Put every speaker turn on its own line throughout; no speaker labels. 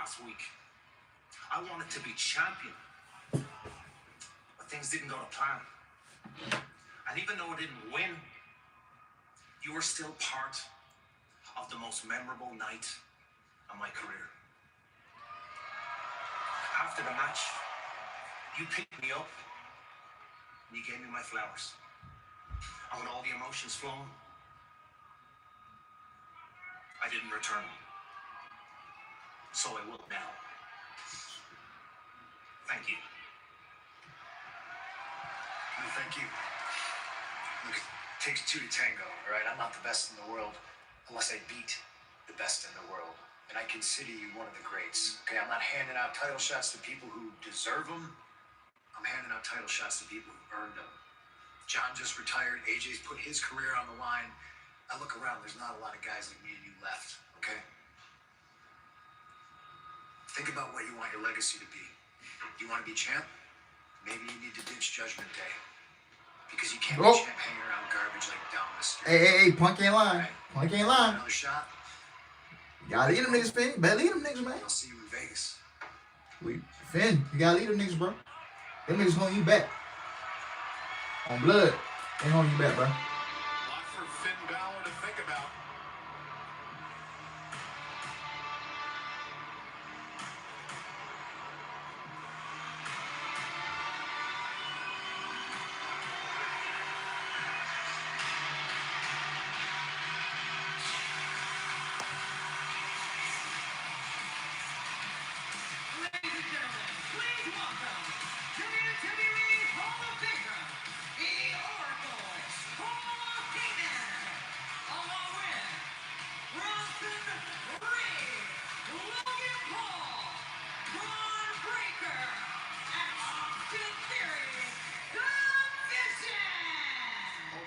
last week. I wanted to be champion, but things didn't go to plan. And even though I didn't win, you were still part of the most memorable night of my career. After the match, you picked me up and you gave me my flowers. And with all the emotions flowing, I didn't return them. So I will now. Thank you.
No, thank you. Look, it takes two to tango, all right? I'm not the best in the world unless I beat the best in the world. And I consider you one of the greats, okay? I'm not handing out title shots to people who deserve them. I'm handing out title shots to people who earned them. John just retired. AJ's put his career on the line. I look around, there's not a lot of guys like me and you left, okay? Think about what you want your legacy to be. You want to be champ? Maybe you need to ditch Judgment Day. Because you can't be champ hanging around garbage like dumb Mr.
Hey, Punk ain't lying. Right? Punk ain't lying.
Another shot?
You gotta lead them niggas, Finn. Better lead them niggas, man.
I'll see you in Vegas.
Finn, you gotta lead them niggas, bro. Them niggas holding you back. On blood. They holding you back, bro.
A lot for Finn Balor to think about.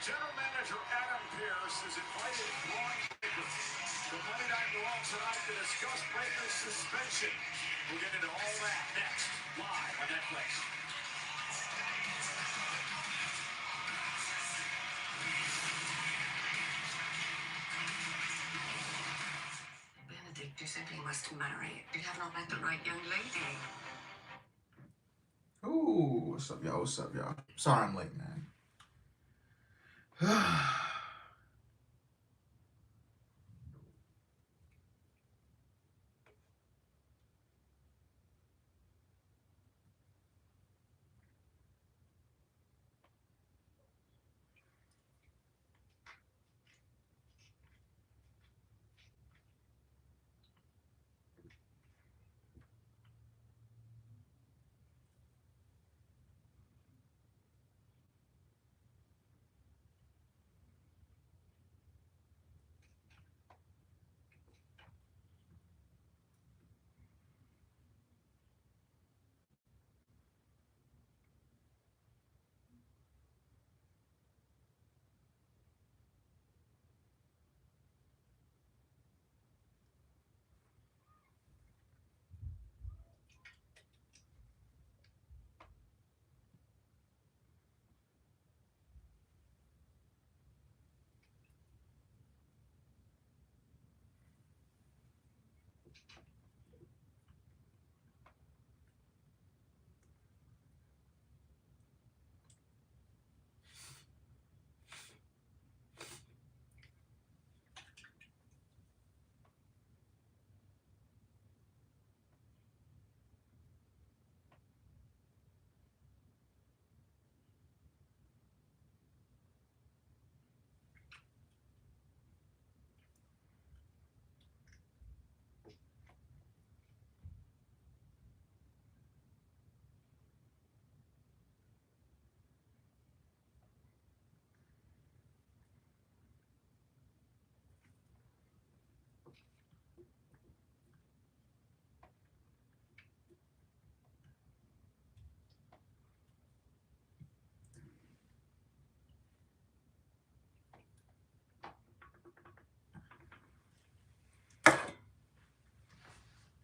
General Manager Adam Pearce has invited Braun Breaker to Monday Night Raw tonight to discuss Breaker's suspension. We'll get into all that next, live on Netflix.
Benedict, you said he must marry. You have not met the right young lady.
Ooh, what's up, y'all? What's up, y'all? Sorry I'm late, man.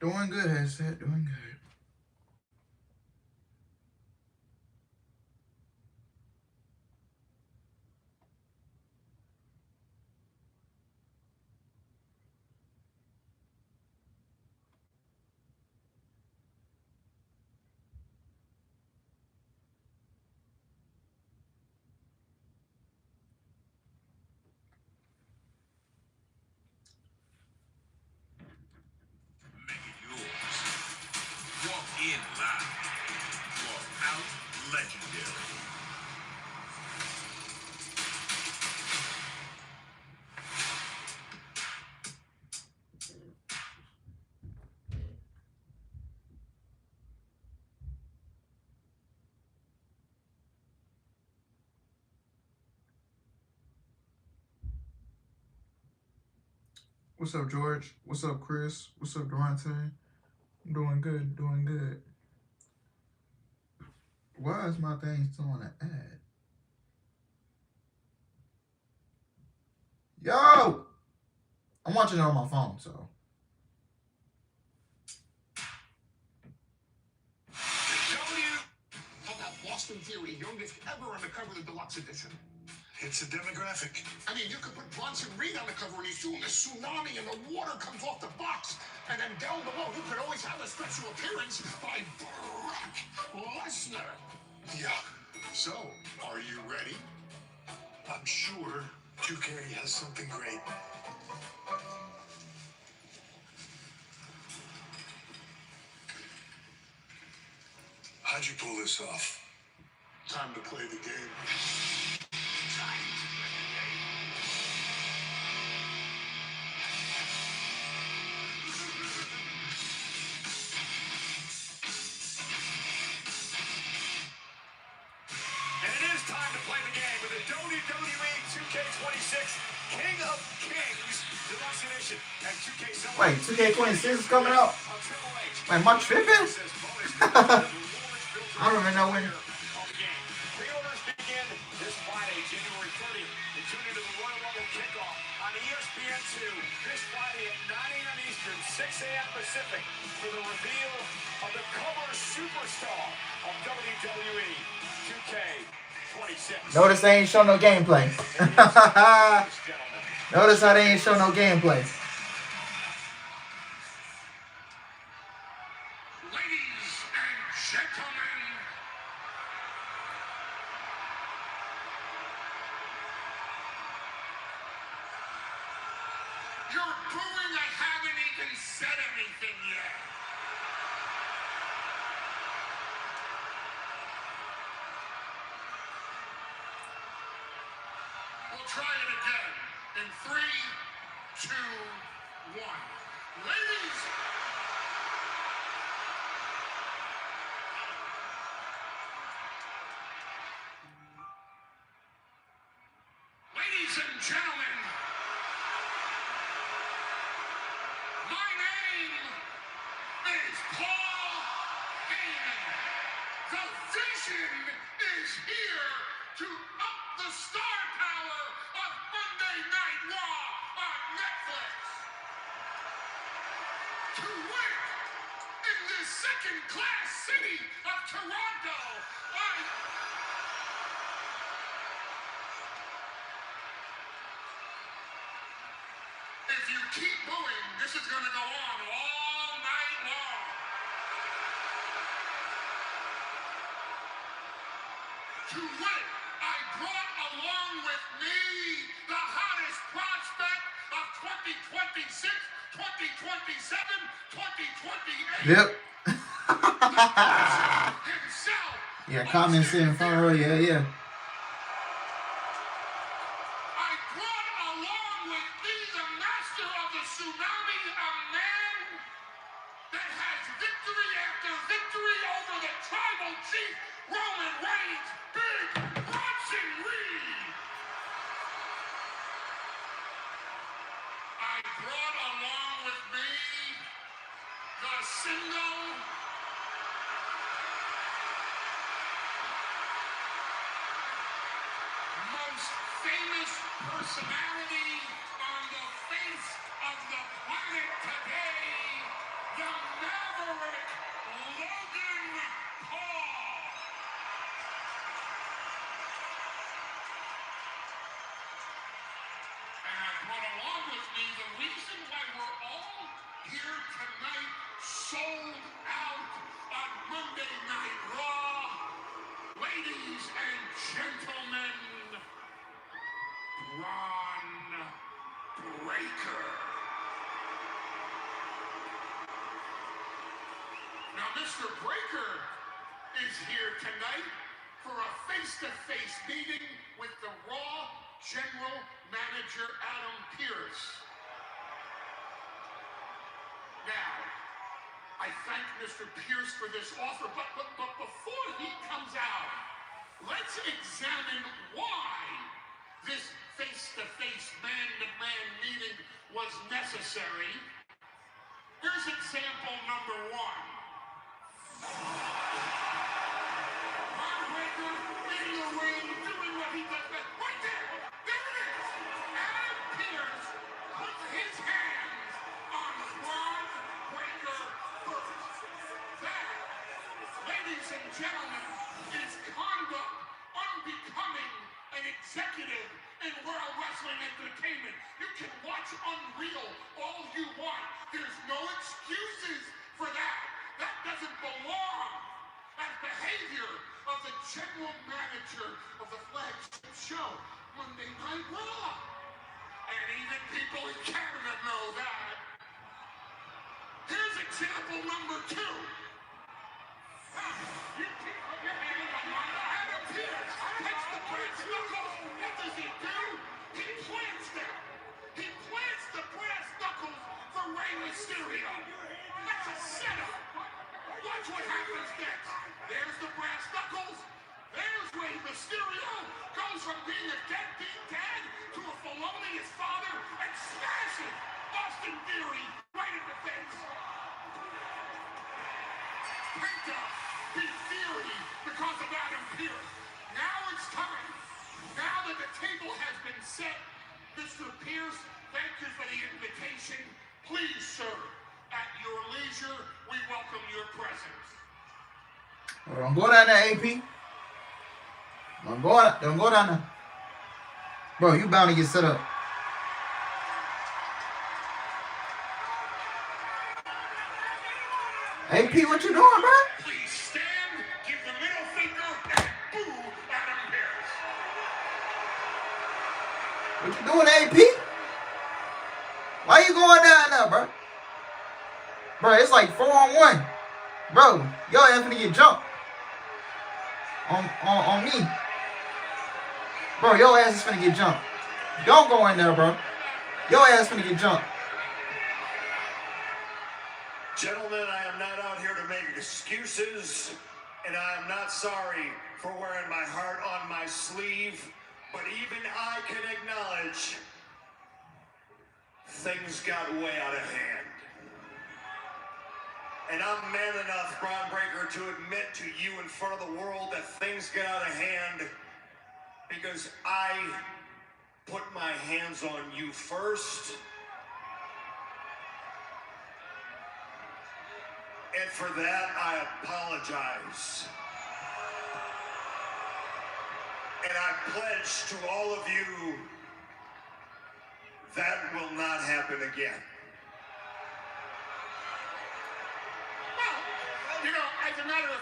Doing good, headset. Doing good.
legendary.
What's up, George? What's up, Chris? What's up, Durante? I'm doing good, doing good. Why is my thing still on an ad? Yo! I'm watching it on my phone, so.
How about Boston Theory, youngest ever on the cover of the deluxe edition?
It's a demographic.
I mean, you could put Bronson Reed on the cover and he's doing a tsunami and the water comes off the box. And then down below, you could always have a special appearance by Brock Lesnar.
Yeah,
So, are you ready?
I'm sure 2K has something great. How'd you pull this off?
Time to play the game. And it is time to play the game with the WWE 2K26 King of Kings Deluxe Edition. And 2K
Wait, 2K26 is coming out? Wait, am I tripping? I don't even know when.
Pre-orders begin this Friday, January 30th. And tune into the Royal Rumble kickoff on ESPN2 this Friday at 9 a.m. Eastern, 6 a.m. Pacific for the reveal of the cover superstar of WWE 2K26.
Notice they ain't show no gameplay. Notice how they ain't show no gameplay.
Ladies and gentlemen, you're booing. I haven't even said anything yet. We'll try it again in 3, 2, 1. Ladies. Ladies and gentlemen, my name is Paul Heyman. The Vision is here to up the star power of Monday Night Raw on Netflix. To win in this second-class city of Toronto, if you keep booing, this is going to go on all night long. To win, I brought along with me the hottest prospect of 2026, 2027, 2028.
Yep.
Himself.
Yeah, comments in front row. Yeah, yeah.
I brought along with me the master of the tsunami, a man that has victory after victory over the tribal chief, Roman Reigns, Big Bronson Reed. I brought along with me the single most famous personality on the face of the planet today, the Maverick Logan Paul. And I brought along with me the reason why we're all here tonight, sold out on Monday Night Raw. Ladies and gentlemen, Ron Breakker. Now, Mr. Breakker is here tonight
for a face-to-face meeting with the Raw General Manager Adam Pearce. Now, I thank Mr. Pearce for this offer, but before he comes out, let's examine why this face-to-face, man-to-man meeting was necessary. Here's example number one. Ron Breakker in the ring doing what he does best. Right there! There it is! Adam Pearce puts his hands on Ron Breakker first. That, ladies and gentlemen, is conduct unbecoming an executive in World Wrestling Entertainment. You can watch Unreal all you want. There's no excuses for that. That doesn't belong. That behavior of the general manager of the flagship show, Monday Night Raw. And even people in Canada know that. Here's example number two. You keep your hand on Adam Pearce. Takes the brass knuckles. What does he do? He plants them. He plants the brass knuckles for Rey Mysterio. That's a setup. Watch what happens next. There's the brass knuckles. There's Rey Mysterio. Goes from being a deadbeat dad to a felonious father and smashes Austin Theory right in the face. Penta beat Theory because of Adam Pearce. Now it's time. Now that the table has been set, Mr. Pearce, thank you for the invitation. Please, sir, at your leisure, we welcome your presence.
Well, don't go down there, AP. Don't go down there. Bro, you bound to get set up. AP, what you doing, bro?
Please stand, give the middle finger, and boo Adam Pearce.
What you doing, AP? Why you going down there, bro? Bro, it's like 4-on-1. Bro, y'all ain't finna get jumped. On me. Bro, your ass is finna get jumped. Don't go in there, bro. Your ass finna get jumped.
Gentlemen, I am not out here to make excuses, and I am not sorry for wearing my heart on my sleeve, but even I can acknowledge things got way out of hand. And I'm man enough, Bron Breakker, to admit to you in front of the world that things get out of hand because I put my hands on you first. And for that, I apologize. And I pledge to all of you that will not happen again.
Well, you know, as a matter of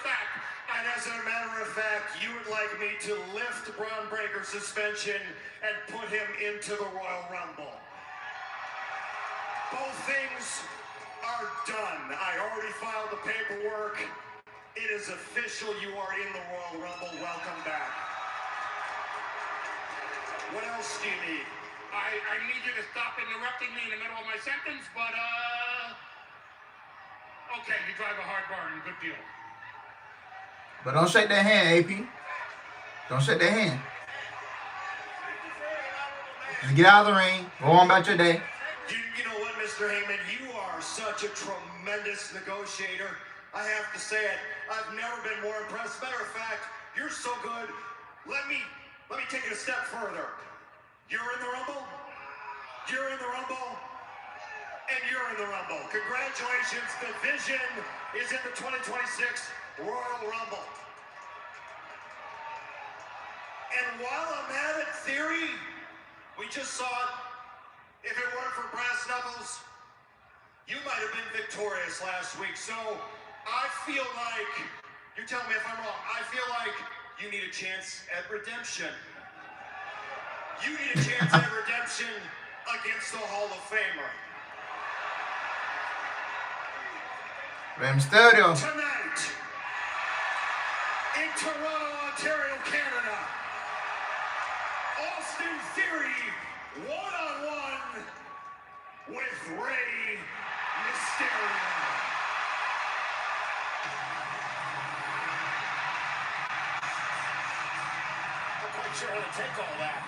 fact,
you would like me to lift Bron Breakker's suspension and put him into the Royal Rumble. Both things are done. I already filed the paperwork. It is official. You are in the Royal Rumble. Welcome back. What else do you need?
I need you to stop interrupting me in the middle of my sentence, but, okay, you drive a hard bargain. Good deal.
But don't shake that hand, AP. Don't shake that hand. Just get out of the ring. Go on about your day.
You know what, Mr. Heyman? You are such a tremendous negotiator. I have to say it. I've never been more impressed. Matter of fact, you're so good. Let me take it a step further. You're in the Rumble. You're in the Rumble. And you're in the Rumble. Congratulations. The Vision is in the 2026 Royal Rumble. And while I'm at it, Theory, we just saw it. If it weren't for brass knuckles, you might have been victorious last week. So I feel like, you tell me if I'm wrong, I feel like you need a chance at redemption. You need a chance at redemption against the Hall of Famer.
Rey Mysterio.
Tonight, in Toronto, Ontario, Canada, Austin Theory, one-on-one with Rey Mysterio.
Not quite sure how to take all that.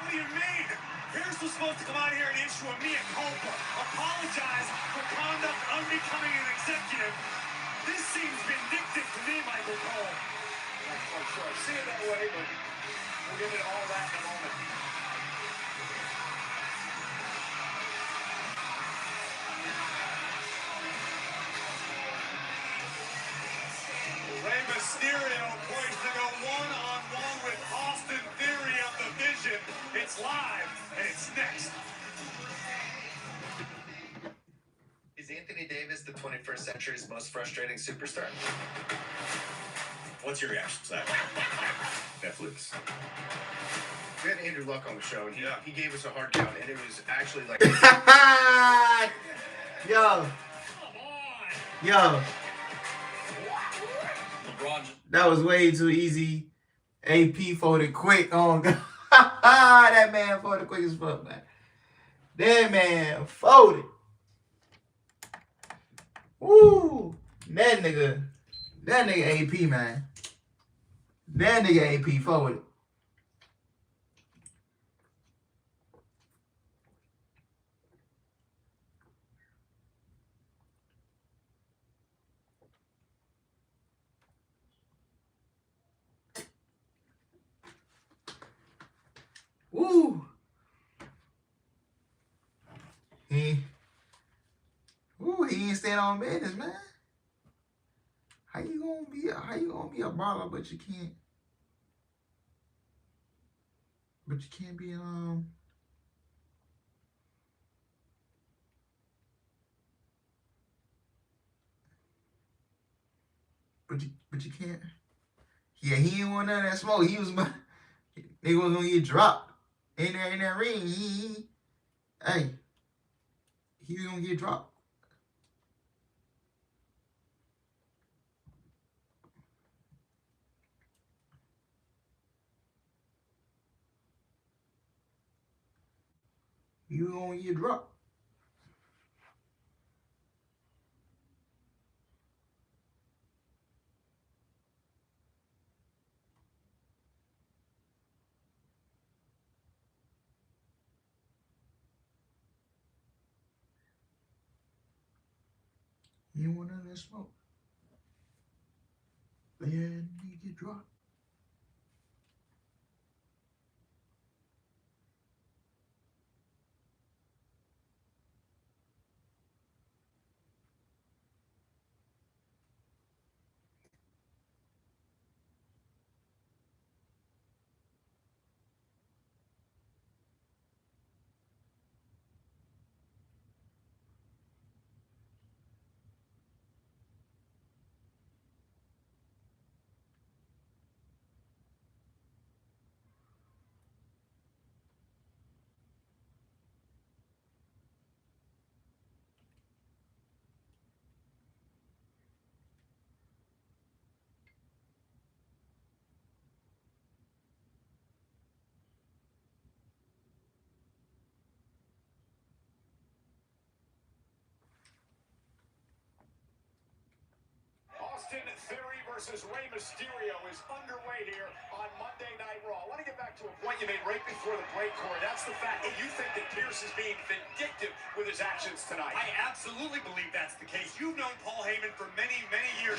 What do you mean? Pierce was supposed to come out here and issue a mea culpa, apologize for conduct unbecoming an executive. This seems vindictive to me, Michael Cole.
Not quite sure I see it that way, but we'll get into all that in a moment.
Rey Mysterio poised to go one-on-one with Austin Theory of the Vision. It's live, and it's next.
Is Anthony Davis the 21st century's most frustrating superstar?
What's your reaction to that? Netflix.
We had Andrew Luck on the show, and he gave us a hard count, and it was actually like...
Yo. Yo.
LeBron.
That was way too easy. AP folded quick. Oh, God. That man folded quick as fuck, man. That man folded. Woo. That nigga AP, man. That nigga AP folded. Woo. He ain't staying on business, man. How you gonna be a baller, but you can't be but you can't. Yeah, he ain't want none of that smoke. He was they was gonna get dropped in that ring. He was gonna get dropped. You gonna get dropped. You want none of that smoke. Then you get dropped.
Austin Theory versus Rey Mysterio is underway here on Monday Night Raw. I want to get back to a point you made right before the break, Corey. That's the fact that you think that Pierce is being vindictive with his actions tonight.
I absolutely believe that's the case. You've known Paul Heyman for many, many years.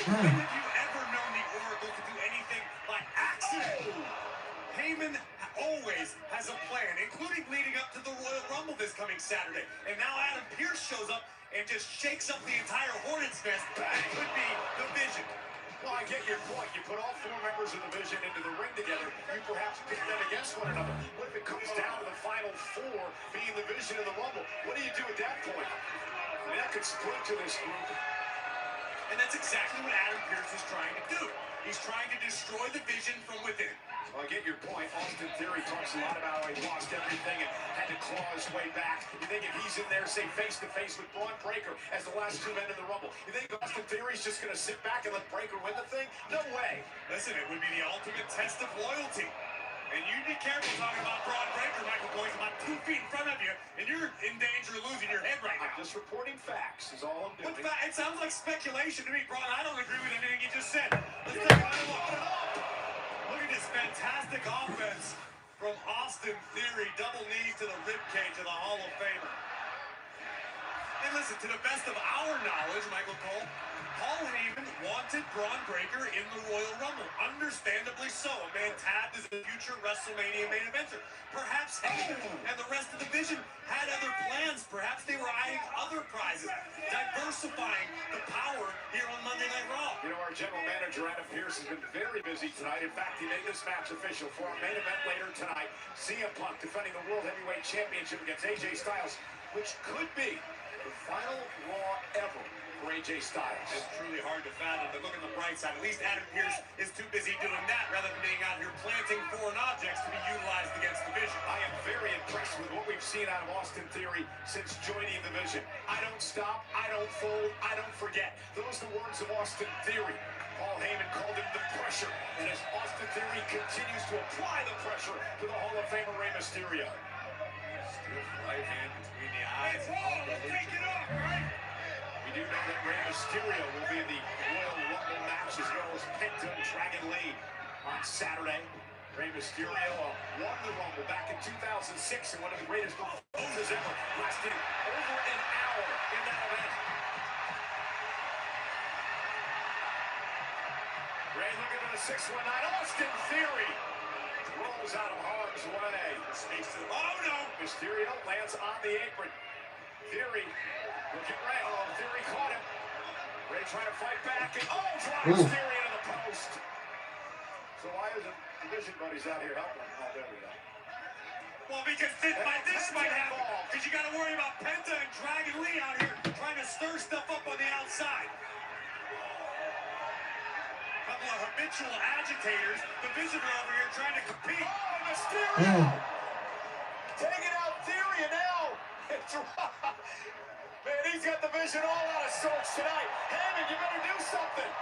When have you ever known the Oracle to do anything by accident? Heyman always has a plan, including leading up to the Royal Rumble this coming Saturday. And now Adam Pearce shows up and just shakes up the entire Hornets' nest. That could be the Vision.
Well, I get your point. You put all four members of the Vision into the ring together. You perhaps pit them against one another. What if it comes down to the final four being the Vision of the Rumble? What do you do at that point? I mean, that could split to this group.
And that's exactly what Adam Pearce is trying to do. He's trying to destroy the Vision from within.
Well, I get your point. Austin Theory talks a lot about how he lost everything and had to claw his way back. You think if he's in there, say, face-to-face with Braun Breaker as the last two men in the Rumble, you think Austin Theory's just going to sit back and let Breaker win the thing? No way.
Listen, it would be the ultimate test of loyalty. And you be careful talking about Braun Breaker, Michael Cole. He's about 2 feet in front of you, and you're in danger of losing your head right
I'm
now.
just reporting facts is all I'm doing.
It sounds like speculation to me, Braun. I don't agree with anything you just said. Let's take another look. Look at this fantastic offense from Austin Theory. Double knees to the ribcage of the Hall of Famer. And listen, to the best of our knowledge, Michael Cole, Paul Heyman wanted Braun Breaker in the Royal Rumble. Understandably so. A man tabbed as a future WrestleMania main eventer. Perhaps Heyman and the rest of the division had other plans. Perhaps they were eyeing other prizes, diversifying the power here on Monday Night Raw.
You know, our general manager, Adam Pearce, has been very busy tonight. In fact, he made this match official for our main event later tonight. CM Punk defending the World Heavyweight Championship against AJ Styles, which could be the final Raw ever for AJ Styles.
It's truly hard to fathom, but look at the bright side. At least Adam Pearce is too busy doing that rather than being out here planting foreign objects to be utilized against the Vision.
I am very impressed with what we've seen out of Austin Theory since joining the Vision. I don't stop, I don't fold, I don't forget. Those are the words of Austin Theory. Paul Heyman called him the pressure, and as Austin Theory continues to apply the pressure to the Hall of Famer Rey Mysterio.
Stiff right hand between the eyes.
Let's take it off, right?
We do know that Rey Mysterio will be in the Royal Rumble match as well as Penta and Dragon Lee on Saturday. Rey Mysterio won the Rumble back in 2006 in one of the greatest performances ever, lasting over an hour in that event. Rey looking for the 619. Austin Theory rolls out of harm's way.
Speaks to the no!
Mysterio lands on the apron. Theory looking Rey. Oh, Theory caught him. Rey trying to fight back and drives Theory into the post. So why isn't Division Buddies out here helping him? Oh, there we go.
Well, because this might happen. Because you got to worry about Penta and Dragon Lee out here trying to stir stuff up on the outside. Couple of habitual agitators. The Vision are over here trying to compete.
Oh, Mysterio! Taking out Theory and now it's man, he's got the Vision all out of sorts tonight. Heyman, you better do something.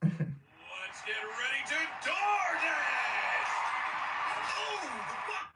Let's get ready to DoorDash! Oh, the fuck!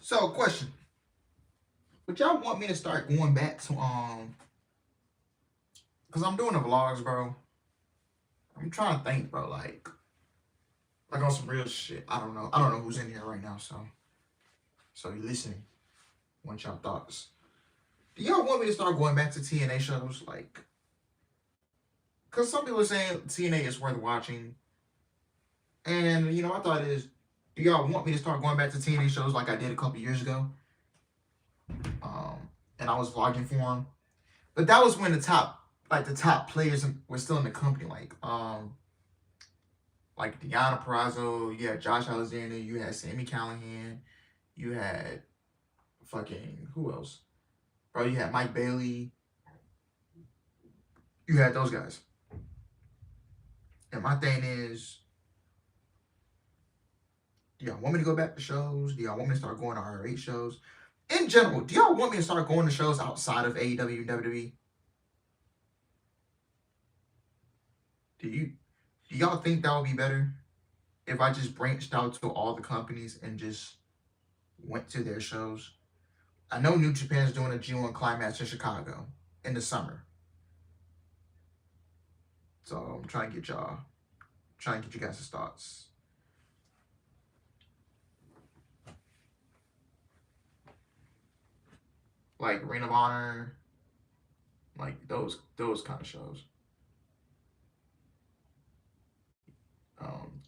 So, question. Would y'all want me to start going back to, because I'm doing the vlogs, bro. I'm trying to think, bro, like on some real shit. I don't know who's in here right now, so you listening. Want y'all thoughts. Do y'all want me to start going back to TNA shows? Like, because some people are saying TNA is worth watching. And, I thought it is, Do y'all want me to start going back to TNA shows like I did a couple years ago? And I was vlogging for them. But that was when the top players were still in the company, like Deonna Purrazzo, you had Josh Alexander, you had Sami Callihan, you had fucking, who else? Bro, you had Mike Bailey. You had those guys. And my thing is, do y'all want me to go back to shows? Do y'all want me to start going to ROH shows? In general, do y'all want me to start going to shows outside of AEW and WWE? Do y'all think that would be better if I just branched out to all the companies and just went to their shows? I know New Japan's doing a G1 Climax in Chicago in the summer. So I'm trying to get you guys' thoughts. Like Ring of Honor, like those kind of shows.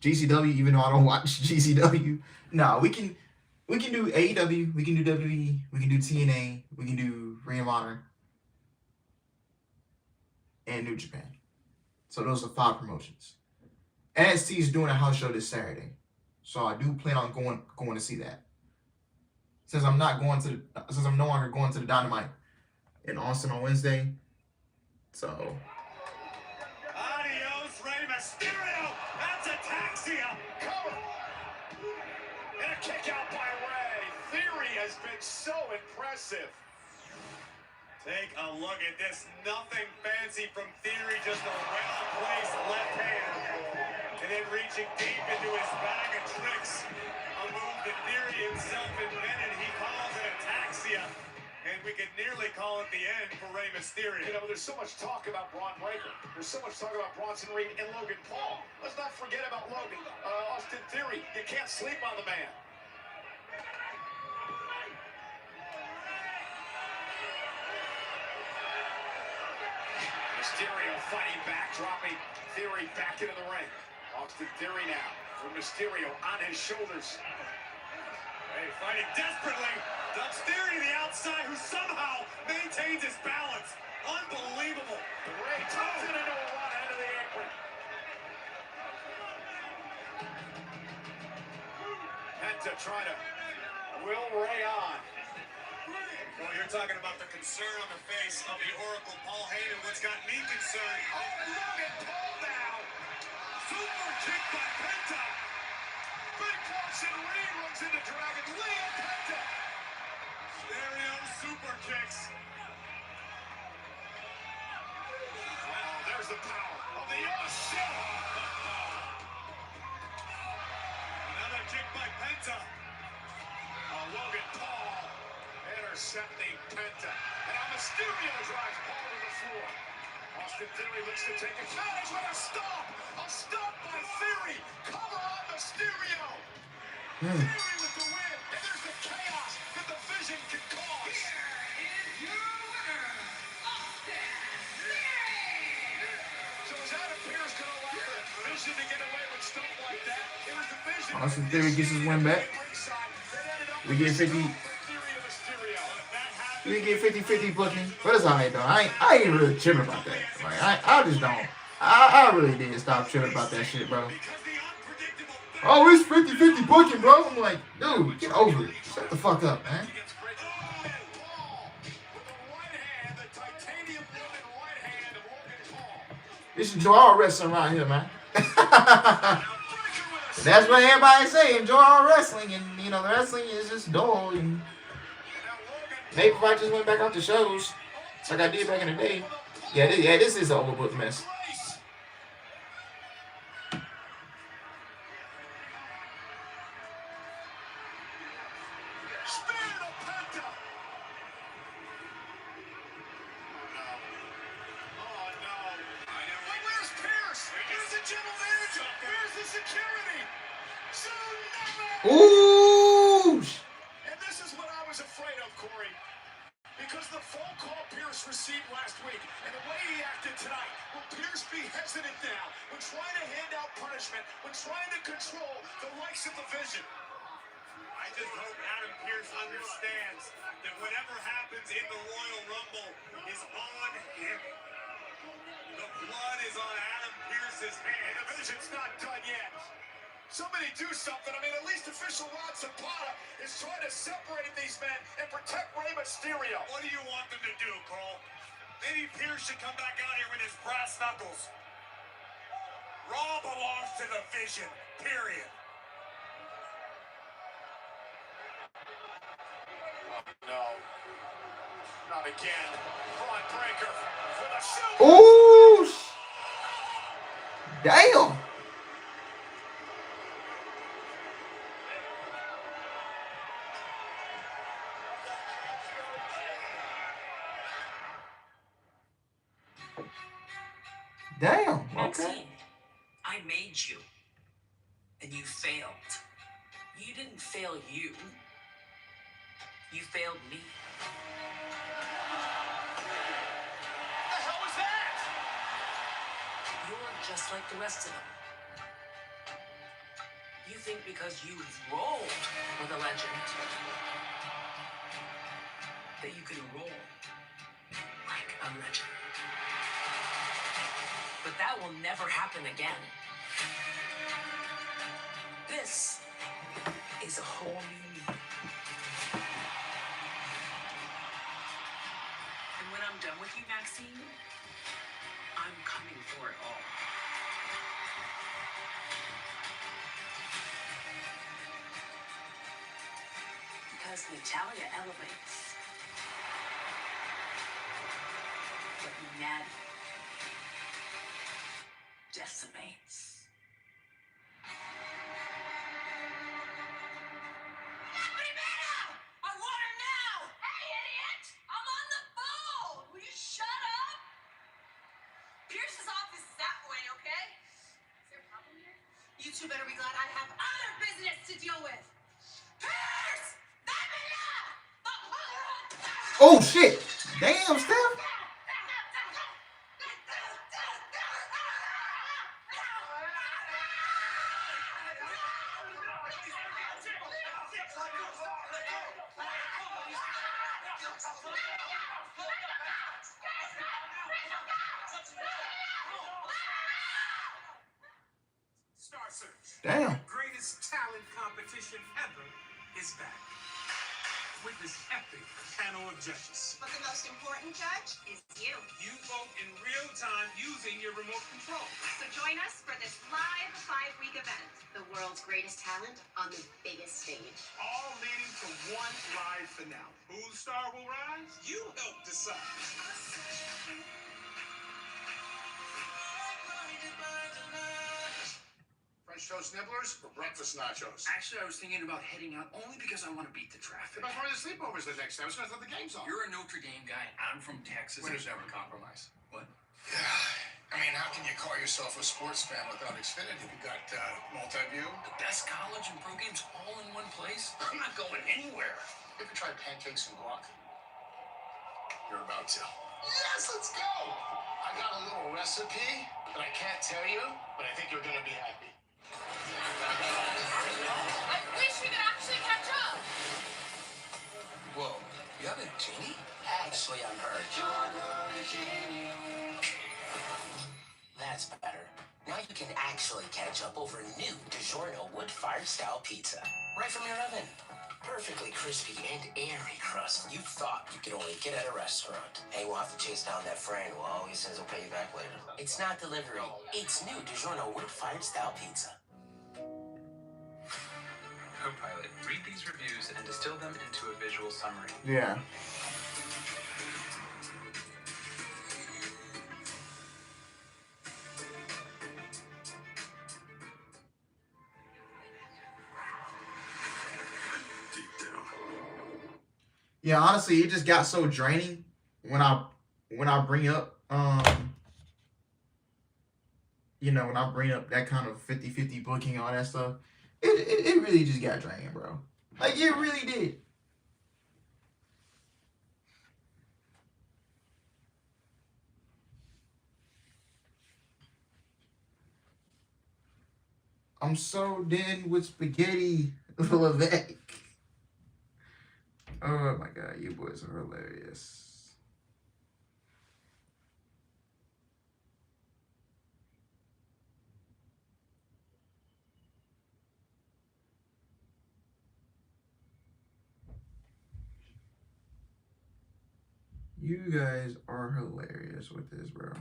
GCW, even though I don't watch GCW, no, we can do AEW, we can do WWE, we can do TNA, we can do Ring of Honor, and New Japan. So those are 5 promotions. NXT is doing a house show this Saturday, so I do plan on going to see that. Since I'm no longer going to the Dynamite in Austin on Wednesday, so.
Adios, Rey Mysterio. That's Ataxia. Cover. And a kick out by Rey. Theory has been so impressive. Take a look at this. Nothing fancy from Theory. Just a well-placed left hand. And then reaching deep into his bag of tricks. A move that Theory himself invented. He calls it Ataxia. And we could nearly call it the end for Rey Mysterio.
You know, there's so much talk about Braun Breaker. There's so much talk about Bronson Reed and Logan Paul. Let's not forget about Logan. Austin Theory. You can't sleep on the man. Mysterio fighting back, dropping Theory back into the ring. Austin Theory now from Mysterio on his shoulders.
Hey, fighting desperately. Dutch Theory to the outside, who somehow maintains his balance. Unbelievable.
Rey tucks it into a run into the apron. Penta trying to will Rey on.
Well, you're talking about the concern on the face of the Oracle, Paul Heyman. What's got me concerned?
Oh, Logan Paul now. Super kick by Penta. Big Bronson Reed runs into Dragon Lee and Penta.
Stereo super kicks.
Well, there's the power of the shit.
Another kick by Penta.
Logan Paul intercepting Penta. And now Mysterio drives Paul to the floor. Austin Theory looks to take advantage with a stomp. A stomp by Theory. Cover on Mysterio. Theory with the win. And there's the chaos that the Vision can cause. So is Adam Pearce going to allow the Vision to get away with stuff like that? It was the Vision.
Austin Theory gets his win back. We get 50. We get 50-50 booking. But it's alright though. I ain't really tripping about that. Like I just don't. I really didn't stop tripping about that shit, bro. Oh, it's 50-50 booking, bro. I'm like, dude, get over it. Shut the fuck up, man. This is all wrestling around here, man. That's what everybody say. Enjoy all wrestling, and you know the wrestling is just dull. And maybe if I just went back out to shows like I did back in the day, yeah, this is an overbooked mess. Ooh!
And this is what I was afraid of, Corey. Because the phone call Pearce received last week and the way he acted tonight, will Pearce be hesitant now when trying to hand out punishment, when trying to control the likes of the Vision?
I just hope Adam Pearce understands that whatever happens in the Royal Rumble is on him. The blood is on Adam Pearce's hands. The division's not done yet. Somebody do something. I mean, at least official Rod Zapata is trying to separate these men and protect Rey Mysterio. What do you want them to do, Cole? Maybe Pearce should come back out here with his brass knuckles. Raw belongs to the Vision, period. No. Not again. Braun Breaker with a shoot.
Ooh. Damn. Damn. Okay.
Maxine, I made you. And you failed. You didn't fail you. You failed me.
What the hell was that?
You're just like the rest of them. You think because you rolled with a legend that you can roll like a legend. But that will never happen again. This is a whole new me. And when I'm done with you, Maxine, I'm coming for it all. Because Natalya elevates. But Natty decimates. I want her now! Hey, idiot! I'm on the phone! Will you shut up? Pierce's office is that way, okay? Is there a problem here? You two better be glad I have other business to deal with. Pierce!
Oh shit. Damn, Steph.
Star Search.
Damn.
The greatest talent competition ever is back. With this epic panel of judges.
But the most important judge is you.
You vote in real time using your remote control.
So join us for this live 5-week event. The world's greatest talent on the biggest stage.
All leading to one live finale. Whose star will rise? You help decide.
French toast nibblers or breakfast nachos?
Actually, I was thinking about heading out only because I want to beat the traffic.
If I wanted to sleepovers the next day, I was going to throw the games on.
You're a Notre Dame guy. I'm from Texas.
Winners never compromise.
What?
Yeah. I mean, how can you call yourself a sports fan without Xfinity? You got multi-view.
The best college and pro games all in one place? I'm not going anywhere.
You ever tried pancakes and guac? You're about to. Yes, let's go! I got a little recipe that I can't tell you, but I think you're going to be happy.
I wish we could actually catch up.
Whoa, you have a genie? Actually, I'm her. That's better. Now you can actually catch up over new DiGiorno wood-fired style pizza. Right from your oven. Perfectly crispy and airy crust you thought you could only get at a restaurant. Hey, we'll have to chase down that friend who always says he'll pay you back later. It's not delivery. It's new DiGiorno wood-fired style pizza.
Copilot, read these reviews and distill them into a visual summary.
Yeah. Yeah, honestly, it just got so draining when I bring up when I bring up that kind of 50-50 booking, all that stuff. It really just got draining, bro. Like, it really did. I'm so done with spaghetti, Levesque. Oh my god, you boys are hilarious. You guys are hilarious with this, bro.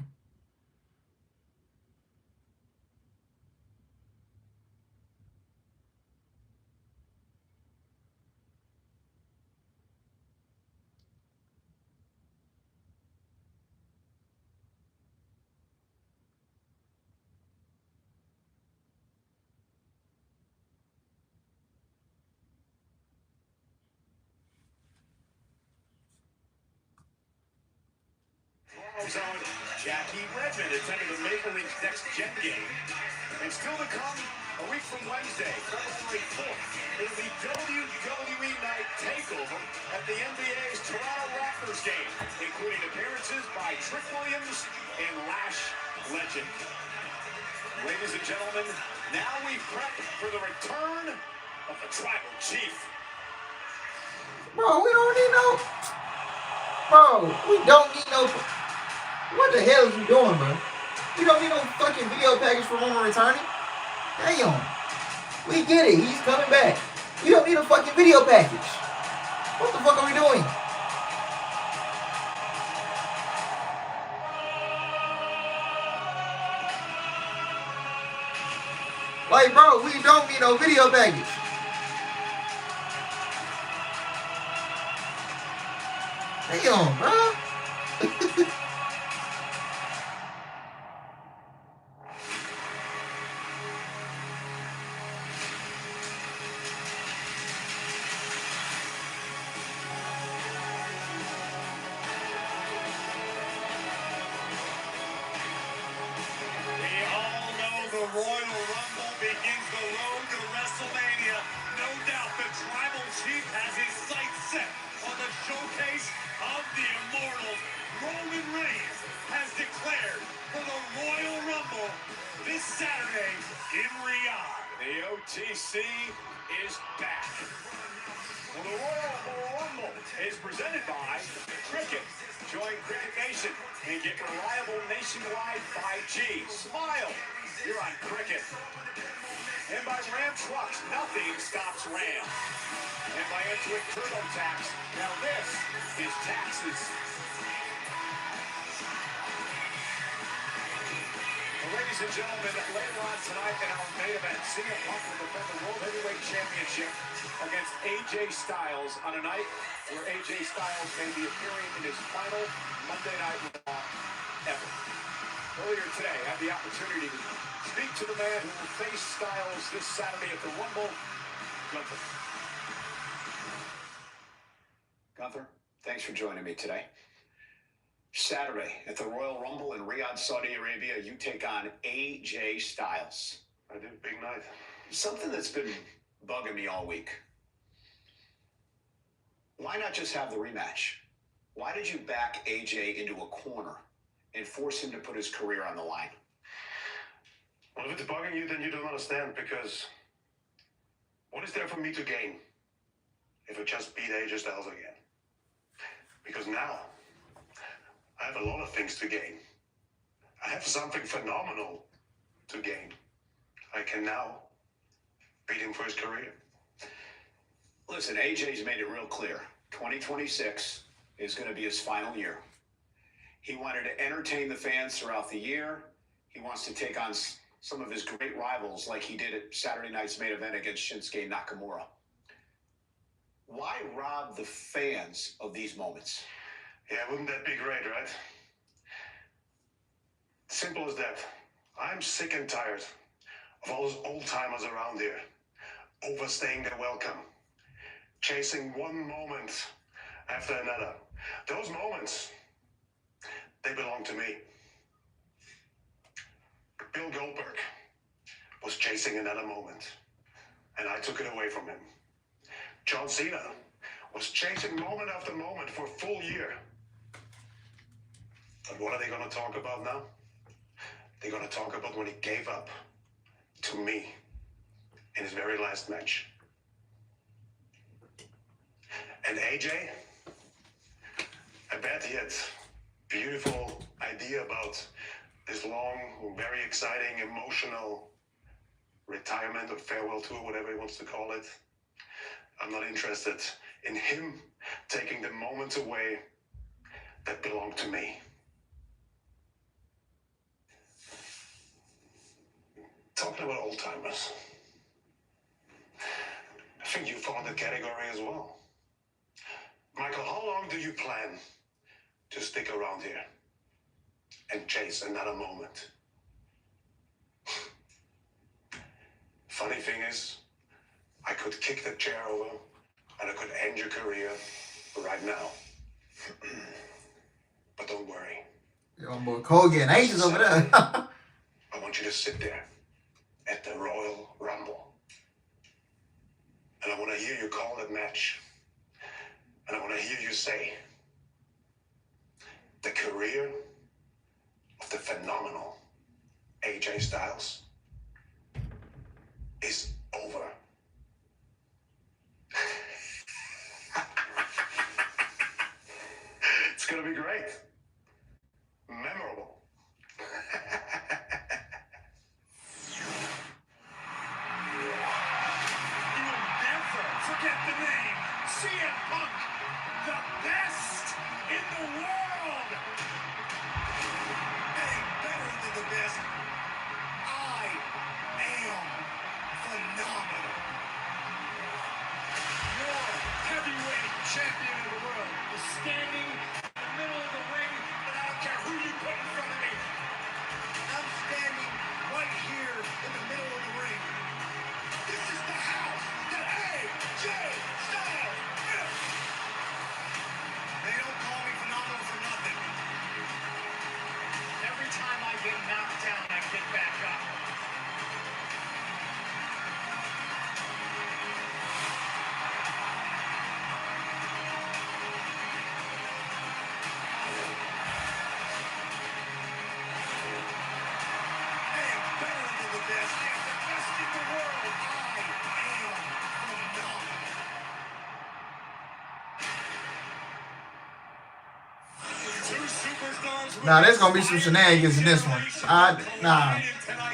Zone, Jackie Redmond attended the Maple Leafs next gen game. And still to come, a week from Wednesday, February 4th, it'll be WWE Night Takeover at the NBA's Toronto Raptors game, including appearances by Trick Williams and Lash Legend. Ladies and gentlemen, now we prep for the return of the Tribal Chief.
Bro, we don't need no... Bro, we don't need no... What the hell is you doing, bro? You don't need no fucking video package for Roman returning. Damn. We get it. He's coming back. We don't need a fucking video package. What the fuck are we doing? Like, bro, we don't need no video package. Damn, bro.
The Royal Rumble begins the road to WrestleMania. No doubt the Tribal Chief has his sights set on the showcase of the Immortals. Roman Reigns has declared for the Royal Rumble this Saturday in Riyadh. The OTC is back. Well, the Royal Rumble is presented by Cricket. Join Cricket Nation and get reliable nationwide 5G. Smile. You're on Cricket. And by Ram Trucks, nothing stops Ram. And by Intuit TurboTax, now this is taxes. Well, ladies and gentlemen, later on tonight in our main event, CM Punk will defend the World Heavyweight Championship against AJ Styles on a night where AJ Styles may be appearing in his final Monday Night Raw ever. Earlier today, I had the opportunity to speak to the man who will face Styles this Saturday at the Rumble, Gunther. Gunther, thanks for joining me today. Saturday at the Royal Rumble in Riyadh, Saudi Arabia, you take on AJ Styles.
I do. Big night.
Something that's been bugging me all week. Why not just have the rematch? Why did you back AJ into a corner and force him to put his career on the line?
Well, if it's bugging you, then you don't understand, because what is there for me to gain if I just beat AJ Styles again? Because now I have a lot of things to gain. I have something phenomenal to gain. I can now beat him for his career.
Listen, AJ's made it real clear. 2026 is going to be his final year. He wanted to entertain the fans throughout the year. He wants to take on some of his great rivals like he did at Saturday night's main event against Shinsuke Nakamura. Why rob the fans of these moments?
Yeah, wouldn't that be great, right? Simple as that. I'm sick and tired of all those old-timers around here overstaying their welcome, chasing one moment after another. Those moments, they belong to me. Bill Goldberg was chasing another moment, and I took it away from him. John Cena was chasing moment after moment for a full year. But what are they going to talk about now? They're going to talk about when he gave up to me in his very last match. And AJ, I bet he had beautiful idea about this long, very exciting, emotional retirement or farewell tour, whatever he wants to call it. I'm not interested in him taking the moments away that belong to me. Talking about old timers, I think you fall in the category as well. Michael, how long do you plan to stick around here and chase another moment? Funny thing is, I could kick the chair over and I could end your career right now. But don't worry.
Yo, boy, Cole getting ages over there.
I want you to sit there at the Royal Rumble. And I want to hear you call that match. And I want to hear you say, the career of the phenomenal AJ Styles is over. It's going to be great. Memorable.
You will never forget the name CM Punk, the best in the world.
Hey, better than the best. I am phenomenal.
Your heavyweight champion of the world is standing in the middle of the ring, and I don't care who you put in front of me.
I'm standing right here in the middle of the ring. This is the house that AJ Styles is. They don't call me phenomenal for nothing.
Every time I get knocked down, I get back up.
I am better than the best. I am the best in the world. I am phenomenal.
Two superstars with
Nah, there's gonna be some shenanigans in this one. Nah,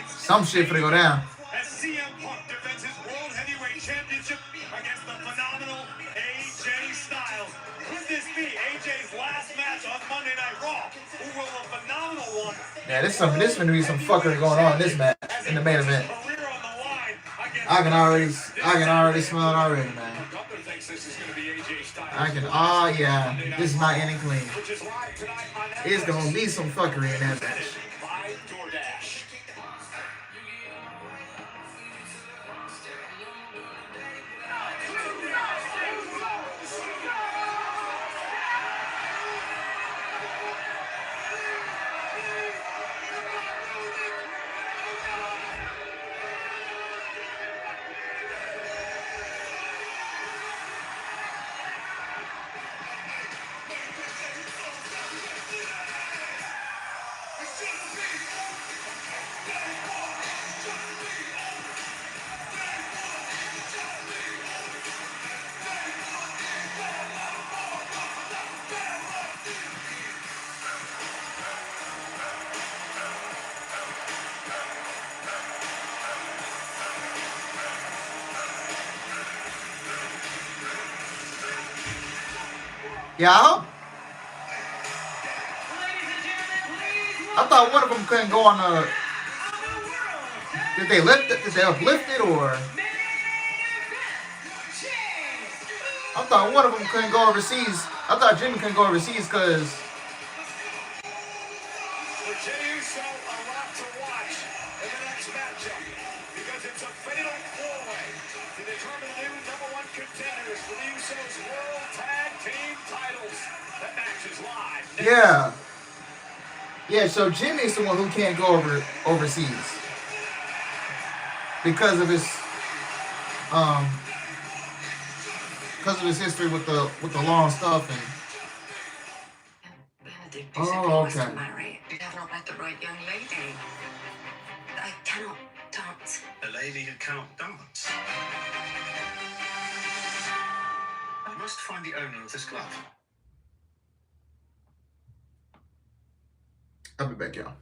some shit finna go down.
as CM Punk defends his World Heavyweight Championship against the phenomenal AJ Styles. Could this be AJ's last match on Monday Night Raw? Who will a phenomenal one?
Yeah, this finna be some fuckery going on in this match in the main event.
Career on the line against
I can already smell it already, man.
Gunther thinks this is going to be AJ Styles.
Yeah, this is not ending clean.
Which is live tonight on
It's gonna be some fuckery in that match.
by DoorDash.
Yeah. I thought one of them couldn't go on the. Did they lift it? Did they uplift it or? I thought one of them couldn't go overseas. I thought Jimmy couldn't go overseas because.
For Jey Uso, a lot to watch in the next matchup because it's a fatal four-way to determine the new #1 contenders for the Usos World Tag Team titles. That match is live.
Yeah. Yeah, so Jimmy's the one who can't go overseas because of his history with the long stuff and.
Benedict
Oh,
said he was
okay.
to marry. You have not met the right young lady. I cannot dance.
A lady who can't dance. You must find find the owner of this club.
I'll be back, y'all.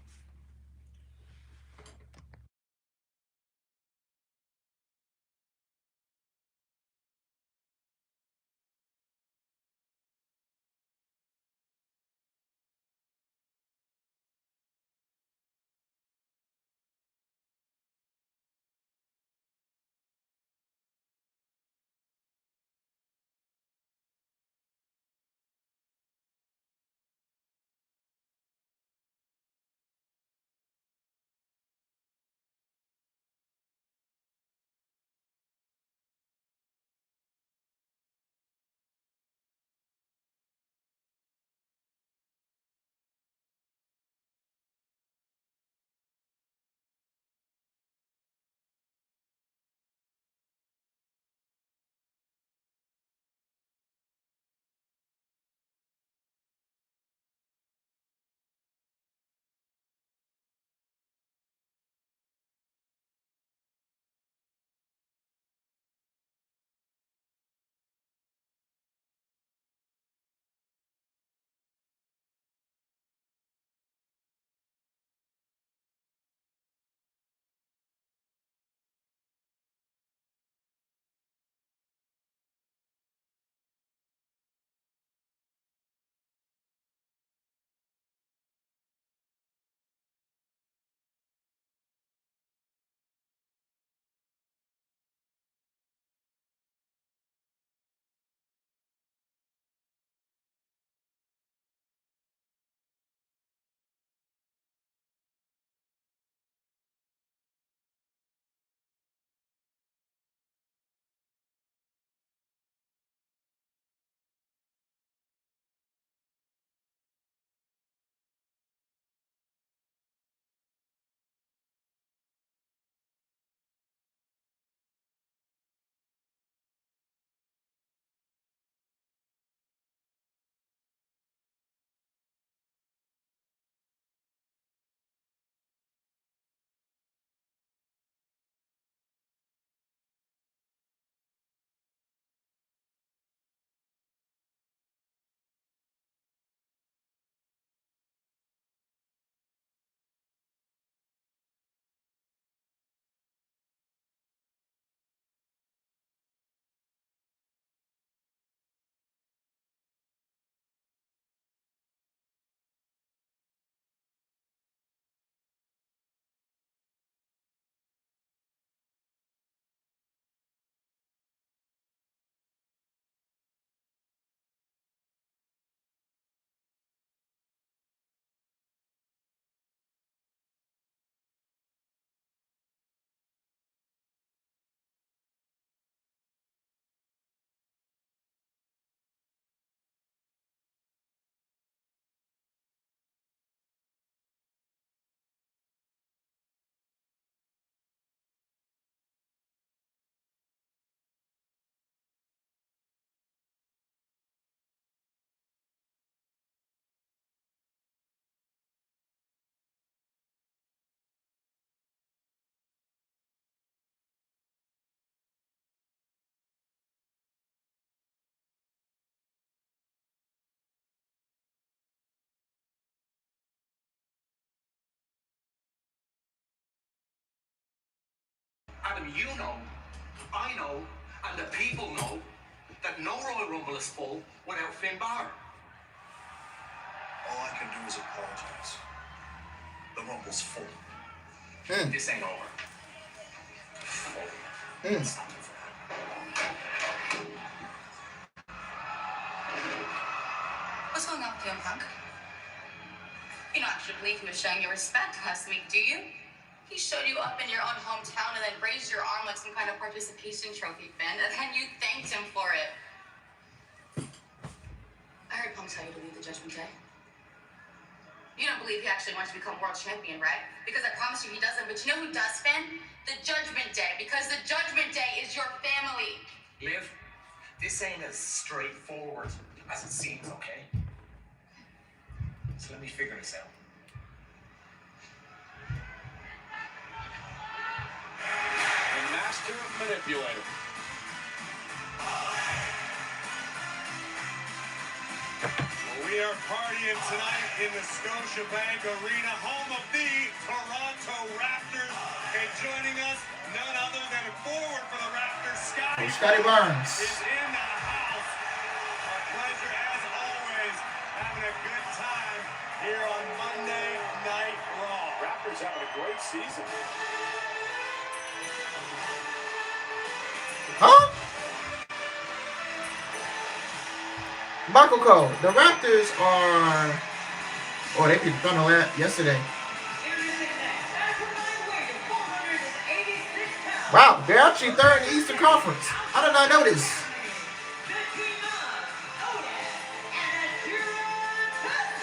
Adam, you know, I know, and the people know that no Royal Rumble is full without Finn Balor.
All I can do is apologize. The Rumble's full.
This ain't over. It's not over.
What's going on with CM Punk? You don't actually believe he was showing you respect last week, do you? He showed you up in your own hometown and then raised your arm like some kind of participation trophy, Finn, and then you thanked him for it. I heard Punk tell you to leave the Judgment Day. You don't believe he actually wants to become world champion, right? Because I promise you he doesn't. But you know who does, Finn? The Judgment Day. Because the Judgment Day is your family.
Liv, this ain't as straightforward as it seems, okay? So let me figure this out.
The master manipulator. We are partying tonight in the Scotiabank Arena, home of the Toronto Raptors. And joining us, none other than forward for the Raptors,
Scotty Barnes.
is in the house. Our pleasure, as always, having a good time here on Monday Night Raw. Raptors having a great season.
Huh? Michael Cole, the Raptors are... Oh, they beat the Thunder yesterday. Wow, they're actually third in the Eastern Conference. I did not know this.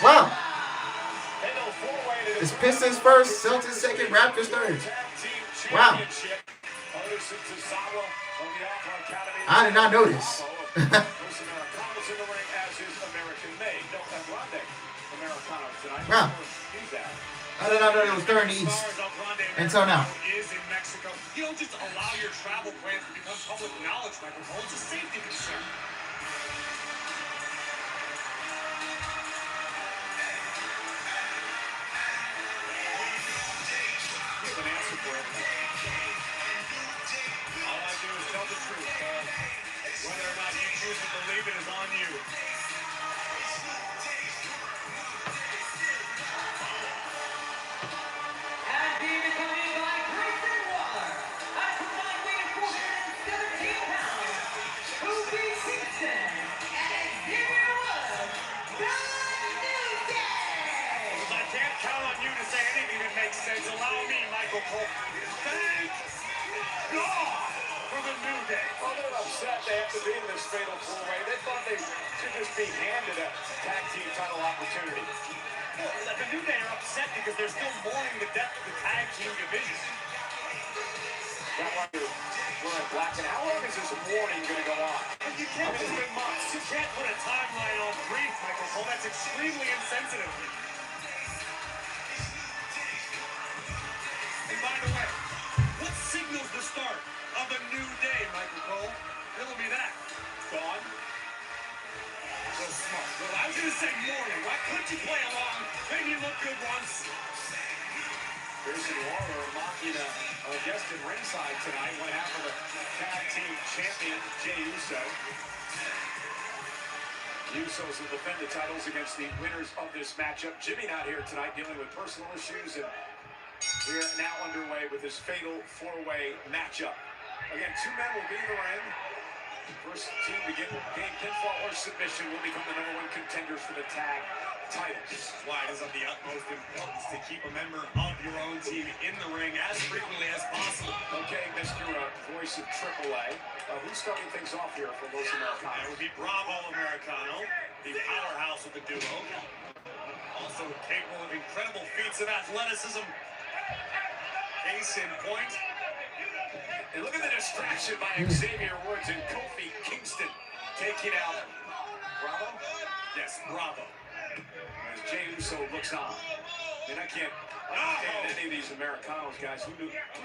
Wow. It's Pistons first, Celtics second, Raptors third. Wow. I did not know this. Wow. I did not know it was third in the East until now.
You don't just allow your travel plans to become public knowledge, Michael Cole. It's a safety concern. You have an answer for everything. All I do is tell the truth, Cole. Whether or not you choose to believe it is on you. Allow me, Michael Cole. Thank God for the New Day. Well, they're upset they have to be in this fatal four-way. They thought they should just be handed a tag team title opportunity. The New Day are upset because they're still mourning the death of the tag team division. That why you're wearing black. And how long is this mourning going to go on? You can't. It's been months. You can't put a timeline on grief, Michael Cole. That's extremely insensitive. By the way, what signals the start of a new day, Michael Cole? It'll be that. Dawn. So smart. Well, I was going to say morning. Why couldn't you play along? Maybe you look good once. Grayson Waller mocking a guest at ringside tonight. Went after the tag team champion, Jey Uso. Usos will defend the titles against the winners of this matchup. Jimmy not here tonight, dealing with personal issues, and we are now underway with this fatal four-way matchup. Again, two men will be in the ring. First team to gain pinfall or submission will become the #1 contenders for the tag titles. This is why it is of the utmost importance to keep a member of your own team in the ring as frequently as possible. Okay, Mr. Voice of AAA. Who's starting things off here for Los Americanos? It would be Bravo Americano, the powerhouse of the duo. Also capable of incredible feats of athleticism. Case in point. And look at the distraction by Xavier Woods and Kofi Kingston taking out Bravo? Yes, Bravo. As Jey Uso looks on. And I can't understand any of these Americanos guys. Who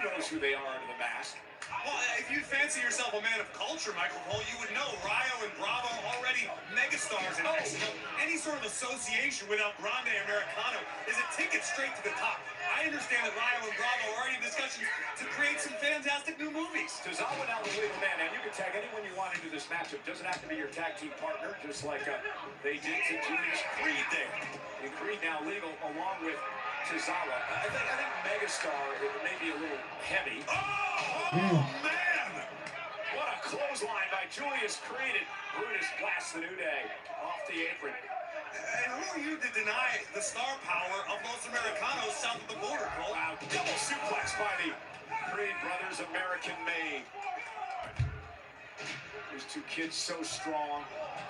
knows who they are under the mask? Well, if you fancy yourself a man of culture, Michael Cole, you would know Rayo and Bravo already megastars in Mexico. Any sort of association with El Grande Americano is a ticket straight to the top. I understand that Rayo and Bravo are already in discussions to create some fantastic new movies. Tozawa now the legal man, and you can tag anyone you want into this matchup. Doesn't have to be your tag team partner, just like they did to Julius Creed there. And Creed now legal along with Tozawa. I think Megastar may be a little heavy. Oh, man! What a clothesline by Julius Creed, and Brutus blasts the New Day off the apron. And who are you to deny the star power of Los Americanos south of the border, Cole? Wow, double suplex by the Creed brothers, American made. These two kids so strong.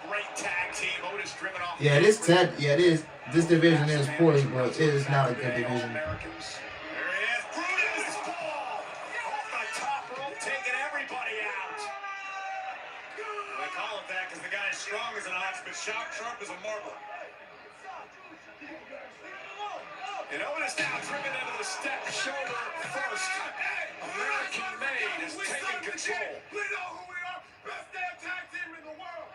Great tag team. Otis driven off.
Yeah, this division is poorly, but it is not a good division.
There he is. Brutus ball off the top rope, taking everybody out. They call it that because the guy is strong as an ox, but sharp as a marble. And Otis now driven into the step, shoulder first. American made is taking control. We know who we are. Best damn tag team in the world.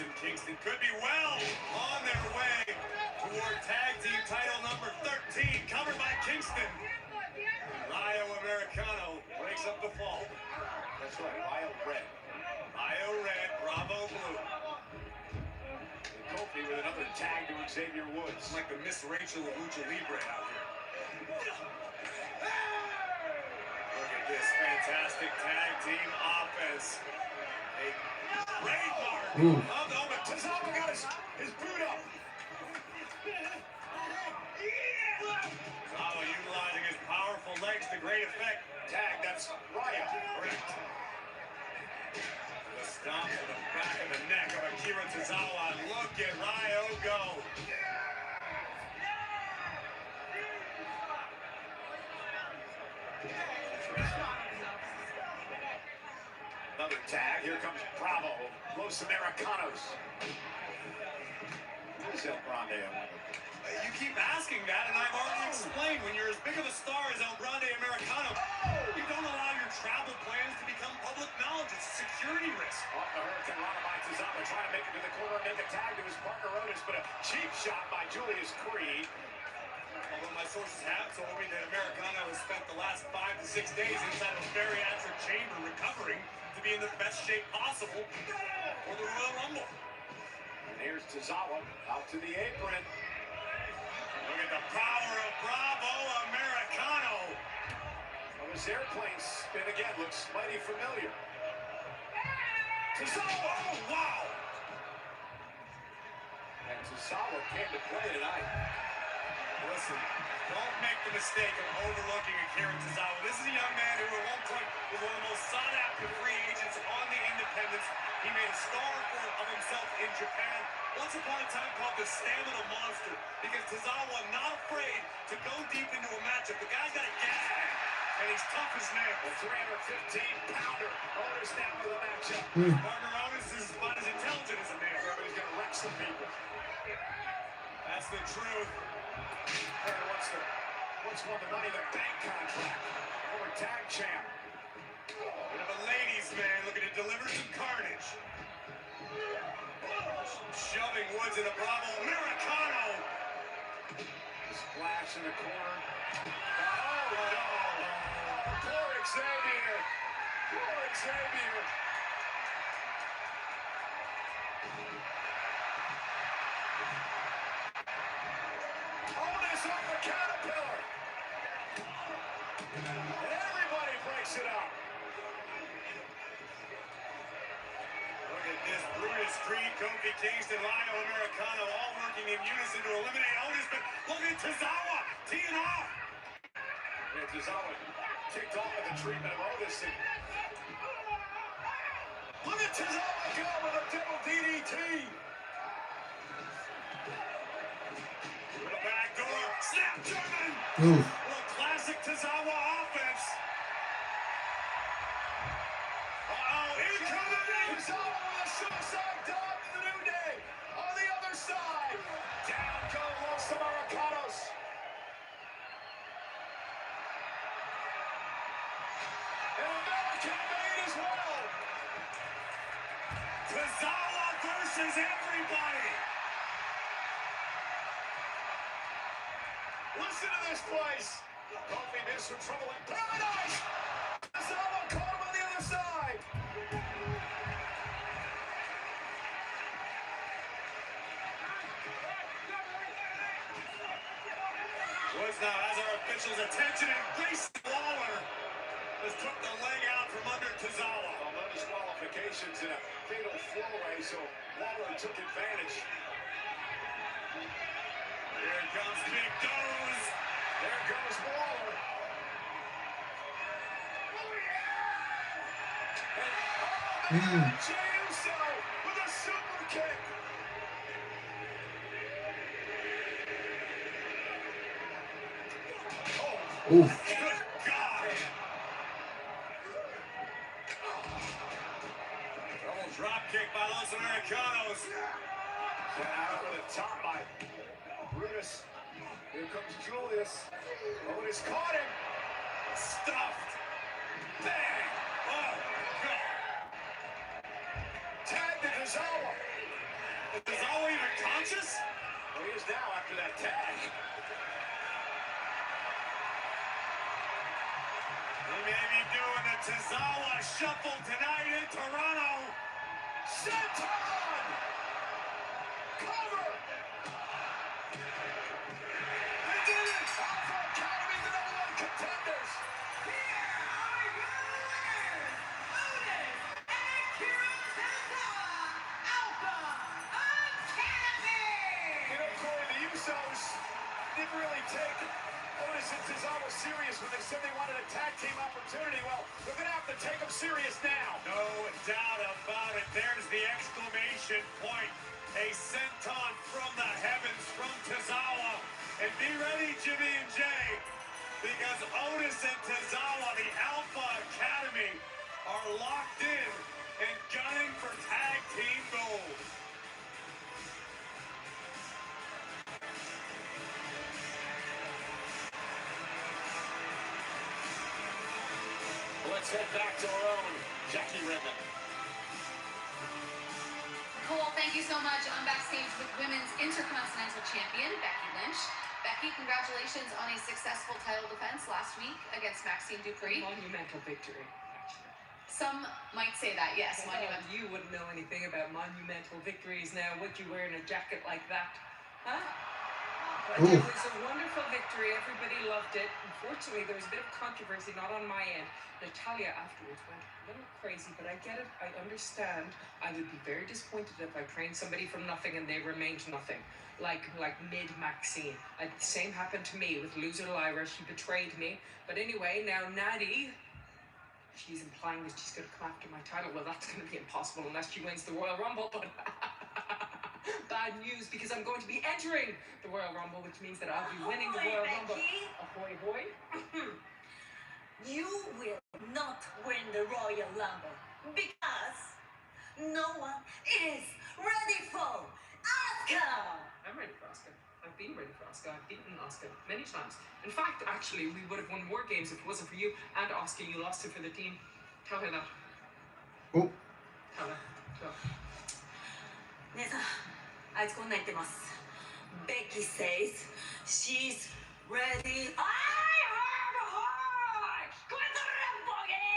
and Kingston could be well on their way toward tag team title number 13, covered by Kingston. Rayo Americano breaks up the fall.
That's right, Rayo red.
Rayo red, Bravo blue.
And Kofi with another tag to Xavier Woods.
It's like the Miss Rachel of Lucha Libre out here. Look at this fantastic tag team offense. A trademark
Ooh.
of the moment.
Tozawa got his boot up.
Tozawa utilizing his powerful legs to great effect.
Tag, that's Rayo.
Correct. The stomp to the back of the neck of Akira Tozawa. Look at Rayo go.
Another tag. Here comes Bravo. Los Americanos. Where's El Grande?
You keep asking that, and I've already explained. When you're as big of a star as El Grande Americano, you don't allow your travel plans to become public knowledge. It's a security risk.
Off the Hurricane Rana by Tozawa, trying to make it to the corner and make a tag to his partner Otis, but a cheap shot by Julius Creed.
Although my sources have told me that Americano has spent the last 5 to 6 days inside a bariatric chamber recovering to be in the best shape possible for the Royal Rumble.
And here's Tozawa out to the apron.
Look at the power of Bravo Americano.
Well, this airplane spin again looks mighty familiar. Tozawa!
Oh, wow!
And Tozawa came to play tonight.
Listen, don't make the mistake of overlooking Akira Tozawa. This is a young man who at one point was one of the most sought-after free agents on the independents. He made a star of himself in Japan. Once upon a time called the Stamina Monster, because Tozawa not afraid to go deep into a matchup. The guy's got a gas tank, and he's tough as nails.
The 315-pounder. Otis now with a matchup.
Partner Otis is about as intelligent as a nail.
Everybody's going to wreck some people.
That's the truth.
Hey, what's won the Money in the Bank contract? Former tag champ.
Bit of a ladies' man looking to deliver some carnage. Shoving Woods into Bravo Americano.
Splash in the corner. Oh, no. Poor Xavier. Poor Xavier. Otis on the Caterpillar. Everybody breaks it up.
Look at this. Brutus Creed, Kofi Kingston, Rayo Americano all working in unison to eliminate Otis, but look at Tozawa teeing off.
And Tozawa kicked off with the treatment of Otis. And look at Tozawa go with a double DDT.
With a back door. Snap German.
Ooh.
Little classic Tozawa offense. Uh-oh, incoming.
Tozawa with a suicide dive to the New Day. On the other side. Down go Los Americanos. An American made as well.
Tozawa versus everybody.
Listen to this place. Kofi missed some trouble in paradise. Tozawa caught him on the other side.
Woods now has our officials' attention, and Grayson Waller has took the leg out from under Tozawa.
Well, no disqualifications in a fatal four-way, so Waller took advantage.
Here comes Big Doze.
There goes Waller. And Jey Uso with a super kick.
Ooh.
Good God. Double drop kick by Los Americanos.
And out over the top by Brutus. Here comes Julius. Otis caught him.
Stuffed. Bang. Oh, God.
Tag to Tozawa.
Tozawa even conscious? Well, he is now after that tag. He may be doing the Tozawa shuffle tonight in Toronto. Senton! Cover! They did it! Alpha Academy, the #1 contenders.
Here are your winners, Otis and Akira Tozawa, Alpha Academy!
You know, Corey, the Usos didn't really take Otis and Tozawa serious when they said they wanted a tag team opportunity. Well, they're going to have to take them serious now. No doubt about it. There's the exclamation point. A senton from the heavens from Tozawa. And be ready, Jimmy and Jay, because Otis and Tozawa, the Alpha Academy, are locked in and gunning for tag team gold. Let's head back to our own Jackie Redmond.
Cole, thank you so much. I'm backstage with Women's Intercontinental Champion, Becky Lynch. Becky, congratulations on a successful title defense last week against Maxine Dupree.
Monumental victory, actually.
Some might say that, yes,
Well,
monumental.
you wouldn't know anything about monumental victories now. Would you wear in a jacket like that? Huh? But
Ooh.
it was a wonderful victory. Everybody loved it. Unfortunately, there was a bit of controversy, not on my end. Natalia afterwards went a little crazy, but I get it. I understand. I would be very disappointed if I trained somebody from nothing and they remained nothing. Like mid-Maxine. The same happened to me with loser Lyra. She betrayed me. But anyway, now Natty, she's implying that she's going to come after my title. Well, that's going to be impossible unless she wins the Royal Rumble. But bad news, because I'm going to be entering the Royal Rumble, which means that I'll be winning the Royal Rumble. Ahoy, hoy.
You will not win the Royal Rumble because no one is ready for Asuka!
I'm ready for Asuka. I've been ready for Asuka. I've beaten Asuka many times. In fact, actually, we would have won more games if it wasn't for you and Asuka. You lost it for the team. Tell her that.
Oh.
Tell her. Tell her.
姉さん、あいつこんなん言ってます。Becky says she's ready. I heard her! Quit the Rambogi!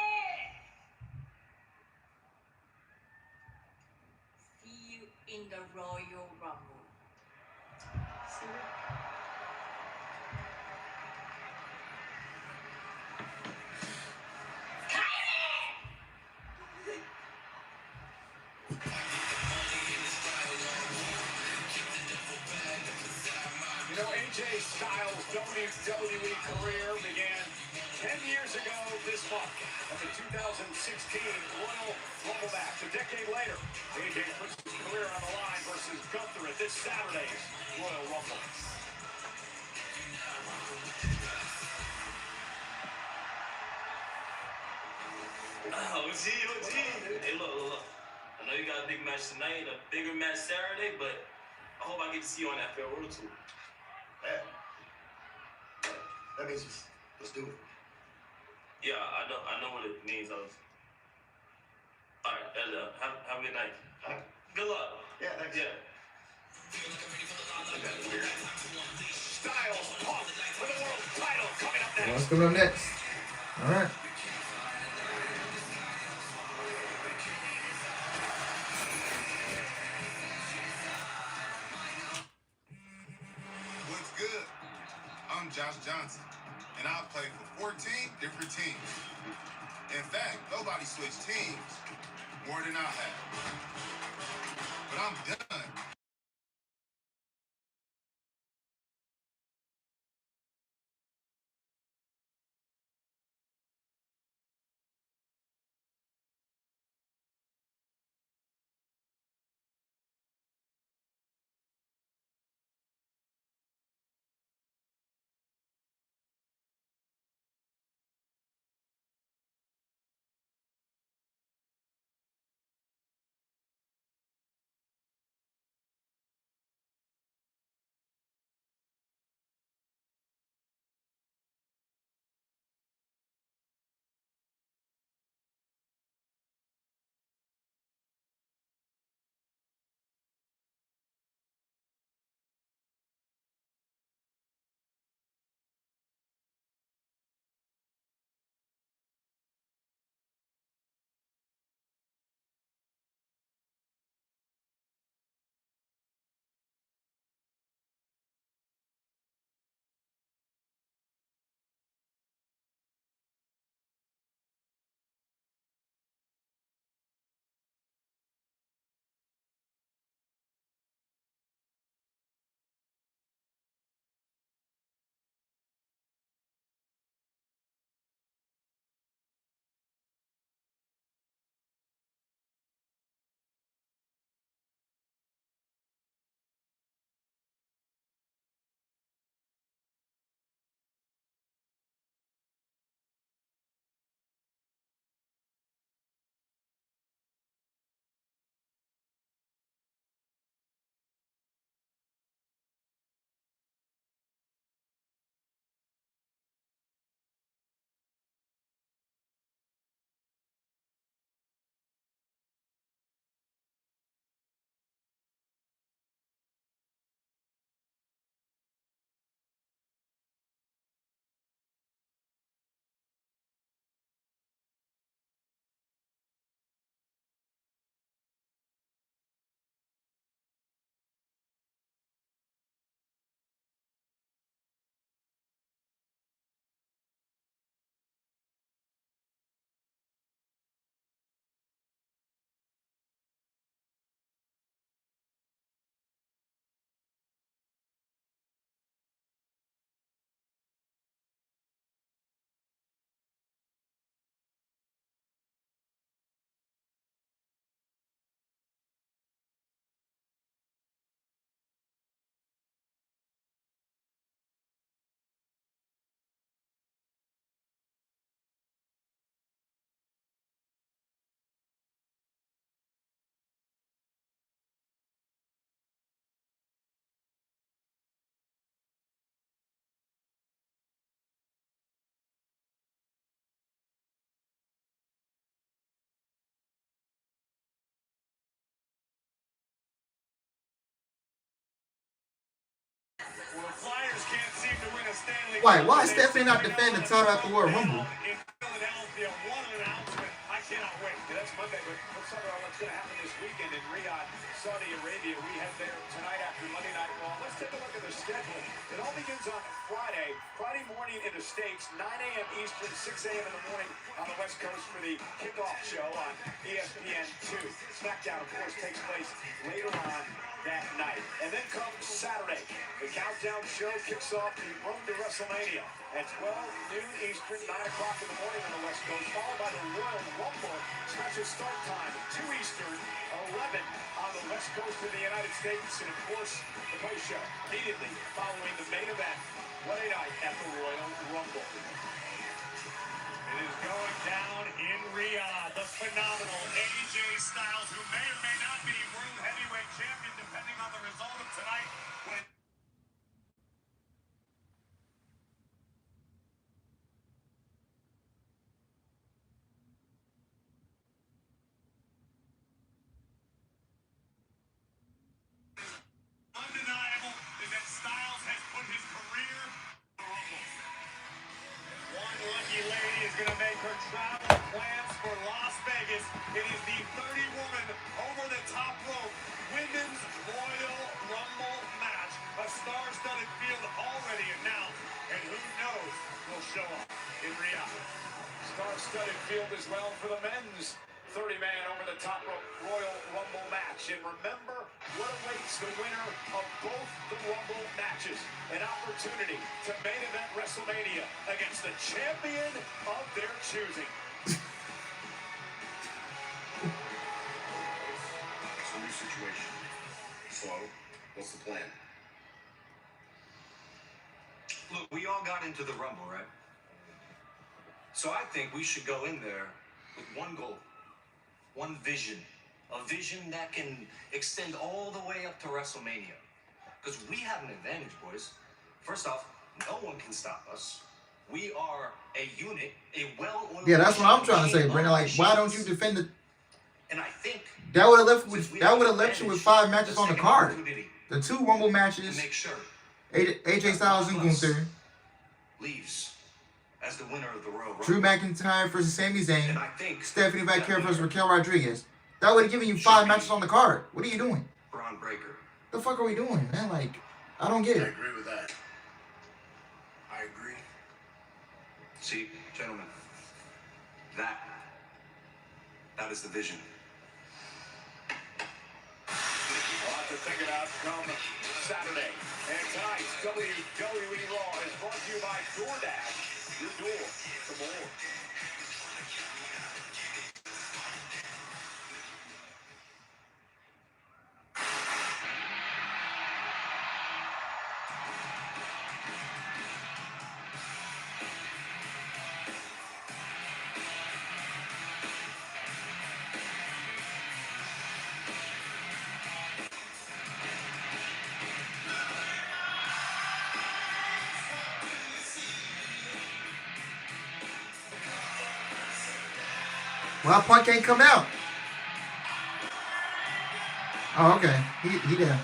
See you in the Royal Rumble.
See her?
You know, AJ Styles' WWE career began 10 years ago this month at the 2016 Royal Rumble match. A decade later, AJ puts his career on the line versus Gunther at this Saturday's Royal Rumble.
OG. Hey, look. I know you got a big match tonight, a bigger match Saturday, but I hope I get to see you on that farewell tour.
Yeah. That means let's do it.
Yeah, I know what it means. All right, have a good night.
All right.
Good luck.
Yeah, thanks.
Yeah.
Styles Punk for the world title coming up next.
What's coming up next? All right.
What's good? I'm Josh Johnson, and I've played for 14 different teams. In fact, nobody switched teams more than I have. But I'm done
The Flyers can't seem to win a Stanley
Why
Cup.
is Stephanie not defending the title after Royal Rumble?
In Philadelphia, what an announcement. I cannot wait. That's Monday, but let's talk about what's going to happen this weekend in Riyadh, Saudi Arabia. We head there tonight after Monday Night Raw. Let's take a look at the schedule. It all begins on Friday morning in the States, 9 a.m. Eastern, 6 a.m. in the morning on the West Coast for the kickoff show on ESPN2. SmackDown, of course, takes place later on that night. And then comes Saturday. The countdown show kicks off the road to WrestleMania at 12 noon Eastern, 9 o'clock in the morning on the West Coast, followed by the Royal Rumble special start time, 2 Eastern, 11 on the West Coast of the United States. And, of course, the post-show immediately following the main event, Monday night at the Royal Rumble. It is going down in Riyadh. The phenomenal AJ Styles, who may or may not be World Heavyweight Champion, depending on the result of tonight. Undeniable is that Styles has put his career on the Rumble. One lucky lady is going to make her travel plans for Las Vegas. It is the 30-woman over-the-top rope women's Royal Rumble match. A star-studded field already announced, and who knows will show up in Riyadh. Star-studded field as well for the men's 30-man over-the-top rope Royal Rumble match. And remember what awaits the winner of both the Rumble matches. An opportunity to main event WrestleMania against the champion of their choosing.
It's a new situation. So, what's the plan?
Look, we all got into the Rumble, right? So I think we should go in there with one goal, one vision, a vision that can extend all the way up to WrestleMania. Because we have an advantage, boys. First off, no one can stop us. We are a unit, a well-oiled.
Yeah, that's what I'm trying to say, Brandon. Like, why don't you defend it?
And I think
that would have left you with 5 matches on the card. The 2 Rumble matches.
Make sure
AJ Styles and Gunther
leaves as the winner of the Royal Rumble.
Drew McIntyre versus Sami Zayn.
And I think
Stephanie Vaquero versus Raquel Rodriguez. That would have given you 5 matches on the card. What are you doing?
Braun Breaker.
The fuck are we doing, man? Like, I don't get
I
it.
agree with that. I agree.
See, gentlemen, that is the vision.
We'll have to think it out come Saturday. And tonight's WWE Raw is brought to you by DoorDash. Your door to more.
Well, Punk can't come out. Oh, okay. He there.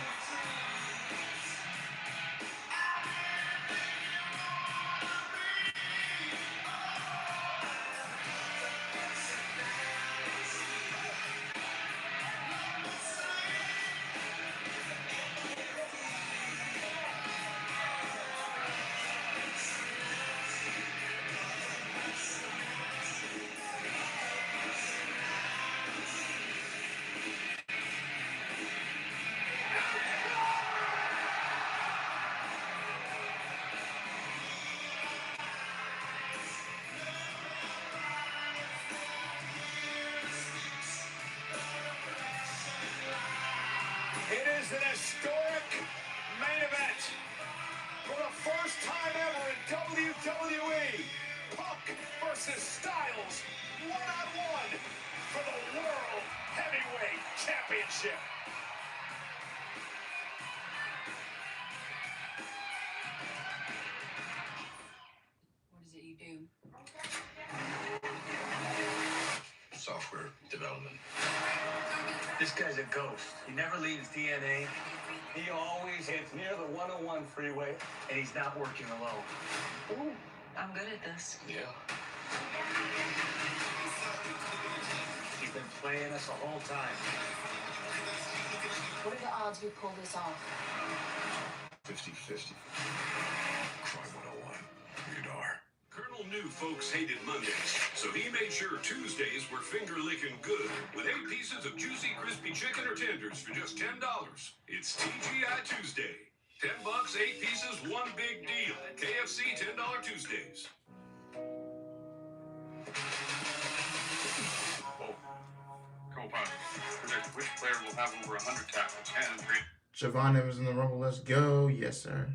It is an historic main event. For the first time ever in WWE, Punk versus Styles, one-on-one for the World Heavyweight Championship.
What is it you do?
Software development.
Don't be
This guy's a ghost. He never leaves DNA. He always hits near the 101 freeway, and he's not working alone.
Ooh, I'm good at this.
Yeah. He's been playing us the whole time.
What are the odds we pull this off?
50-50. Crime 101. Rated R.
Colonel knew folks hated Mondays, so he made sure Tuesdays were finger-licking good with 8 pieces of juicy, crispy chicken or tenders for just $10. It's TGI Tuesday. $10, 8 pieces, one big deal. KFC $10 Tuesdays.
Oh, co-pilot, predict which player will have over 100 tackles and 3.
Javon Evans in the Rumble. Let's go. Yes, sir.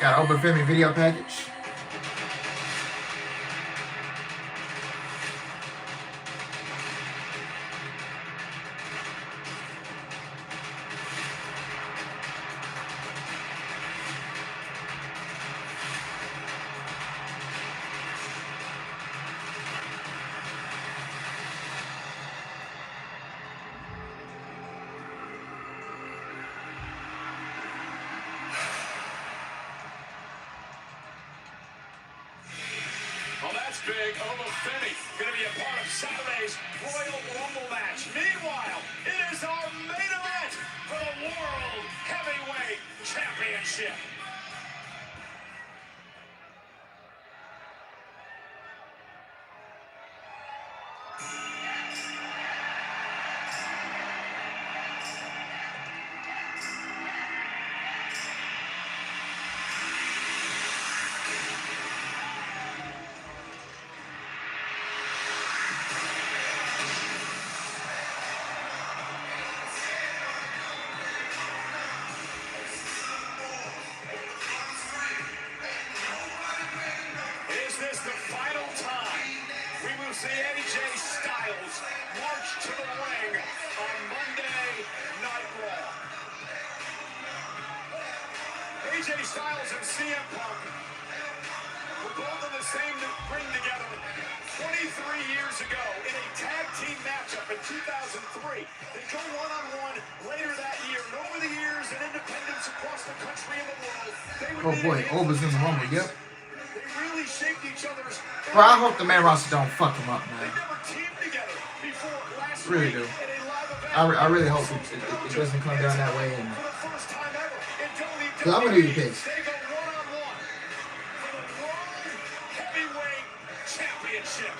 Got an open filming video package.
Well, that's big. Obafemi going to be a part of Saturday's Royal Rumble match. Meanwhile, it is our main event for the World Heavyweight Championship. See AJ Styles march to the ring on Monday Night Raw. AJ Styles and CM Punk were both in the same ring together 23 years ago in a tag team matchup in 2003. They go one-on-one later that year. And over the years and independents across the country and the world, they would
Oh boy, Oba's in the Rumble, yep.
They really shaped each other's.
Bro, I hope the main roster don't fuck him up, man. Really do. I really hope it doesn't come down that way. And Cause I'm gonna need picks.
They go one-on-one for the World Heavyweight Championship.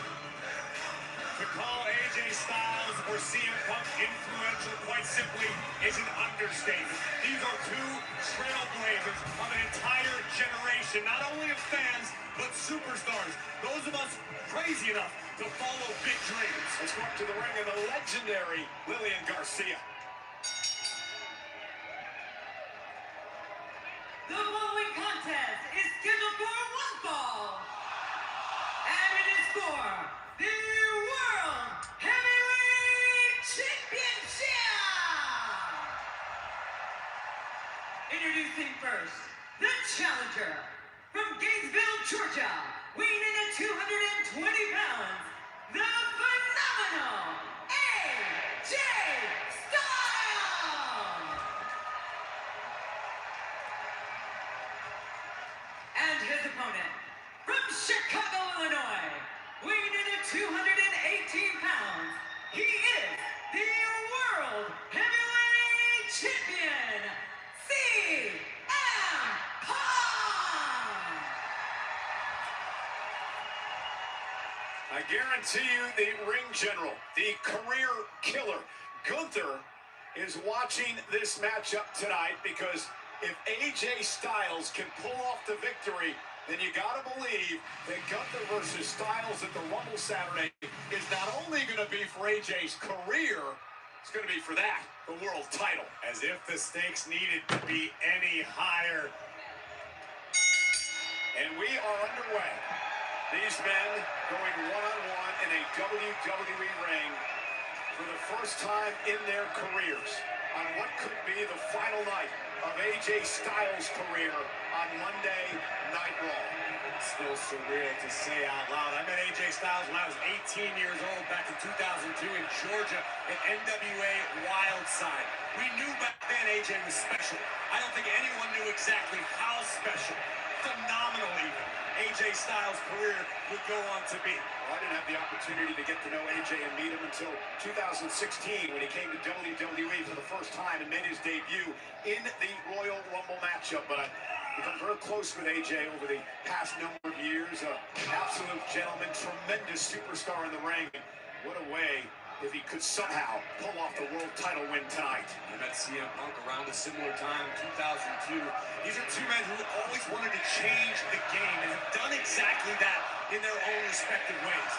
To call AJ Styles or CM Punk influential, quite simply, is an understatement. These are two trailblazers of an entire generation, not only of fans, but superstars. Those of us crazy enough to follow big dreams. Let's go up to the ring of the legendary Lillian Garcia.
The following contest is scheduled for one fall, and it is for the World Heavyweight Championship! Introducing first, the challenger from Gainesville, Georgia, weighing in at 220 pounds, the phenomenal AJ Styles! And his opponent, from Chicago, Illinois, weighing in at 218 pounds, he is the World Heavyweight Champion, CM Punk!
I guarantee you the ring general, the career killer, Gunther, is watching this matchup tonight because if AJ Styles can pull off the victory, then you gotta believe that Gunther versus Styles at the Rumble Saturday is not only gonna be for AJ's career, it's gonna be for that, the world title. As if the stakes needed to be any higher. And we are underway. These men going one-on-one in a WWE ring for the first time in their careers on what could be the final night of AJ Styles' career on Monday Night Raw. It's still surreal to say out loud. I met AJ Styles when I was 18 years old back in 2002 in Georgia at NWA Wildside. We knew back then AJ was special. I don't think anyone knew exactly how special. Phenomenal even. AJ Styles' career would go on to be. Well, I didn't have the opportunity to get to know AJ and meet him until 2016 when he came to WWE for the first time and made his debut in the Royal Rumble matchup. But I've become very close with AJ over the past number of years. An absolute gentleman, tremendous superstar in the ring. What a way if he could somehow pull off the world title win tonight. I met CM Punk around a similar time, 2002. These are two men who always wanted to change the game and have done exactly that in their own respective ways.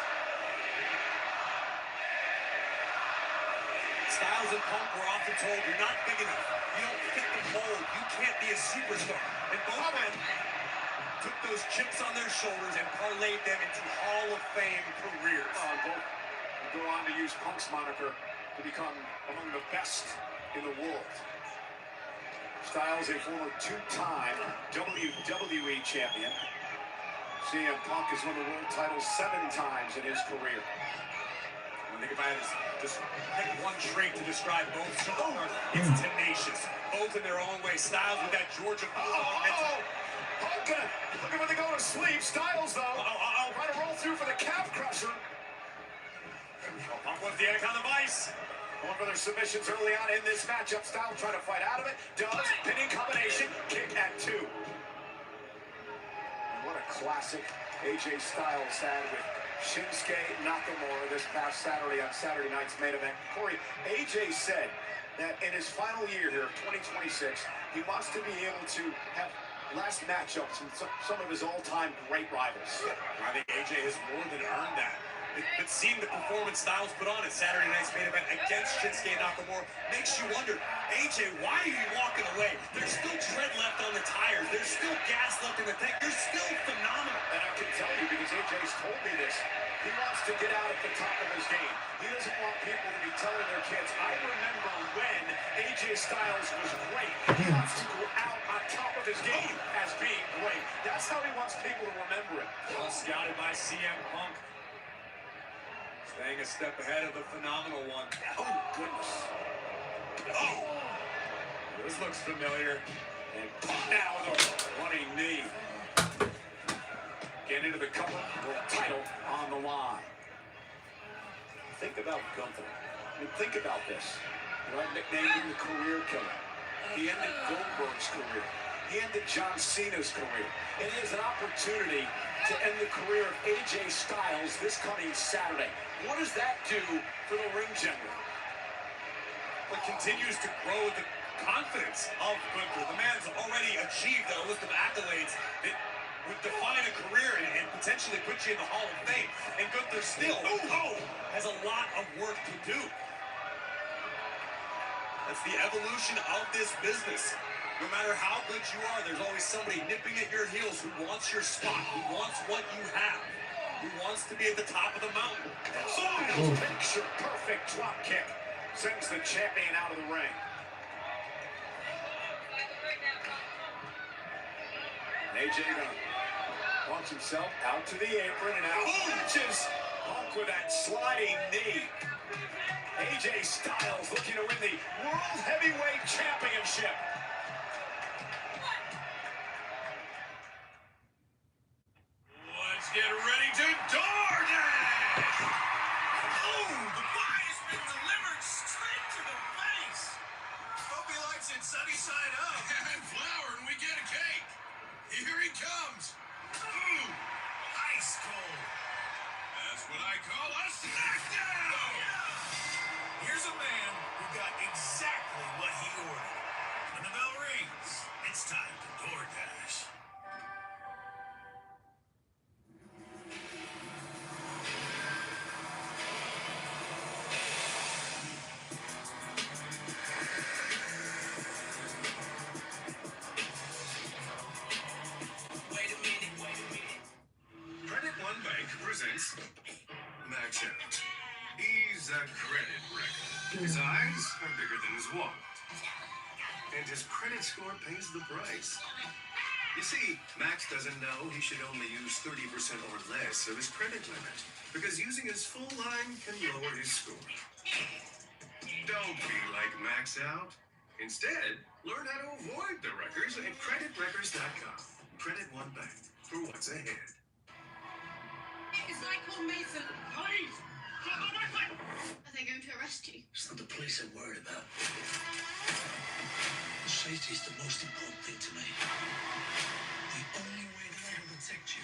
Styles and Punk were often told, you're not big enough. You don't fit the mold. You can't be a superstar. And both men took those chips on their shoulders and parlayed them into Hall of Fame careers. Both go on to use Punk's moniker to become among the best in the world. Styles, a former two-time WWE champion. CM Punk has won the world title 7 times in his career. I think if I had to just pick one trait to describe both superstars, it's tenacious. Both in their own way. Styles with that Georgia Bulldog mentality. Punk looking when they go to sleep. Styles, though, trying to roll through for the calf crusher. Punk wants the egg on the vice. Going for their submissions early on in this matchup. Styles trying to fight out of it. Does. Pinning combination. Kick at 2. And what a classic AJ Styles had with Shinsuke Nakamura this past Saturday on Saturday night's main event. Corey, AJ said that in his final year here, 2026, he wants to be able to have last matchups with some of his all-time great rivals. I think AJ has more than earned that. But seeing the performance Styles put on at Saturday night's main event against Shinsuke Nakamura makes you wonder, AJ, why are you walking away? There's still tread left on the tires. There's still gas left in the tank. You're still phenomenal. And I can tell you, because AJ's told me this, he wants to get out at the top of his game. He doesn't want people to be telling their kids, I remember when AJ Styles was great. He wants to go out on top of his game as being great. That's how he wants people to remember it. Well scouted by CM Punk. Staying a step ahead of the phenomenal one. Oh, goodness. Oh! This looks familiar. And now with a running knee. Get into the cover. World title on the line. Think about Gunther. I mean, think about this. Right, nicknamed him the career killer. He ended Goldberg's career. He ended John Cena's career. And he has an opportunity to end the career of AJ Styles this coming Saturday. What does that do for the ring general?
It continues to grow the confidence of Gunther. The man's already achieved a list of accolades that would define a career and potentially put you in the Hall of Fame. And Gunther still has a lot of work to do. That's the evolution of this business. No matter how good you are, there's always somebody nipping at your heels who wants your spot, who wants what you have, who wants to be at the top of the mountain.
Styles picture perfect drop kick sends the champion out of the ring. And AJ gonna launch himself out to the apron and out launches Punk with that sliding knee. AJ Styles looking to win the World Heavyweight Championship.
Let's get ready to DoorDash! Oh, the pie has been delivered straight to the face! Hope he likes it sunny side up. And flour and we get a cake. Here he comes. Ooh, ice cold. That's what I call a smackdown! Here's a man who got exactly what he ordered. When the bell rings, it's time to DoorDash.
Credit One Bank presents Max Out. He's a credit wrecker. His eyes are bigger than his wallet. And his credit score pays the price. You see, Max doesn't know he should only use 30% or less of his credit limit, because using his full line can lower his score. Don't be like Max Out. Instead, learn how to avoid the wreckers at creditwreckers.com. Credit One Bank for what's ahead.
It's Michael Mason. Please! Are they going to arrest you?
It's not the police I'm worried about. Safety is the most important thing to me. The only way that I can protect you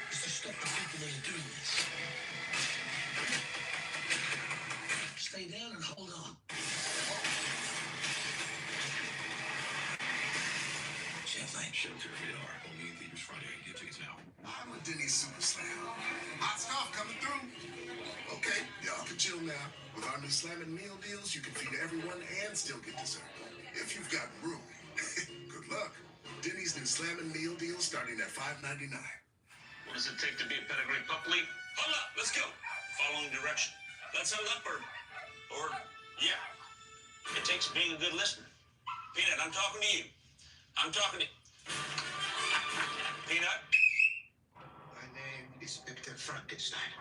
is to stop the people that are doing this. Stay down and hold on.
Shelter radar. Only in theaters Friday. Get tickets now.
I'm a Denny's Super Slam. Hot stuff coming through. Okay, y'all can chill now. With our new Slammin' Meal Deals, you can feed everyone and still get dessert. If you've got room. Good luck. Denny's new Slammin' Meal Deals starting at $5.99.
What does it take to be a pedigree pup league? Hold up, let's go. Following direction. That's a leopard. Or, yeah. It takes being a good listener. Peanut, I'm talking to you. I'm talking to... Peanut?
My name is Victor Frankenstein.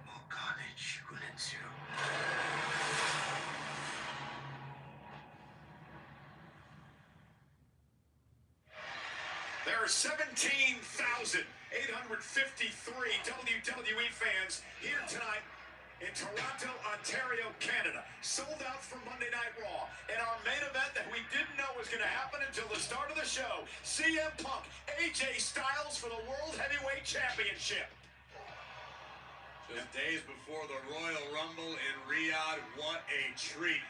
More carnage will ensue.
There are 17,853 WWE fans here tonight in Toronto, Ontario, Canada. Sold out for Monday Night Raw. And our main event that we didn't know was going to happen until the start of the show. CM Punk, AJ Styles for the World Heavyweight Championship.
Just days before the Royal Rumble in Riyadh, what a treat.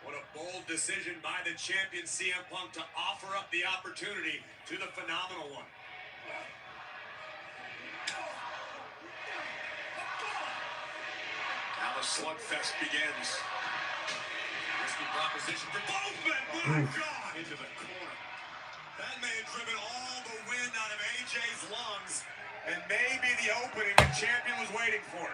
What a bold decision by the champion CM Punk to offer up the opportunity to the phenomenal one. Now the slugfest begins. Risky proposition for both men. My God! Into the corner. That may have driven all the wind out of AJ's lungs, and maybe the opening the champion was waiting for.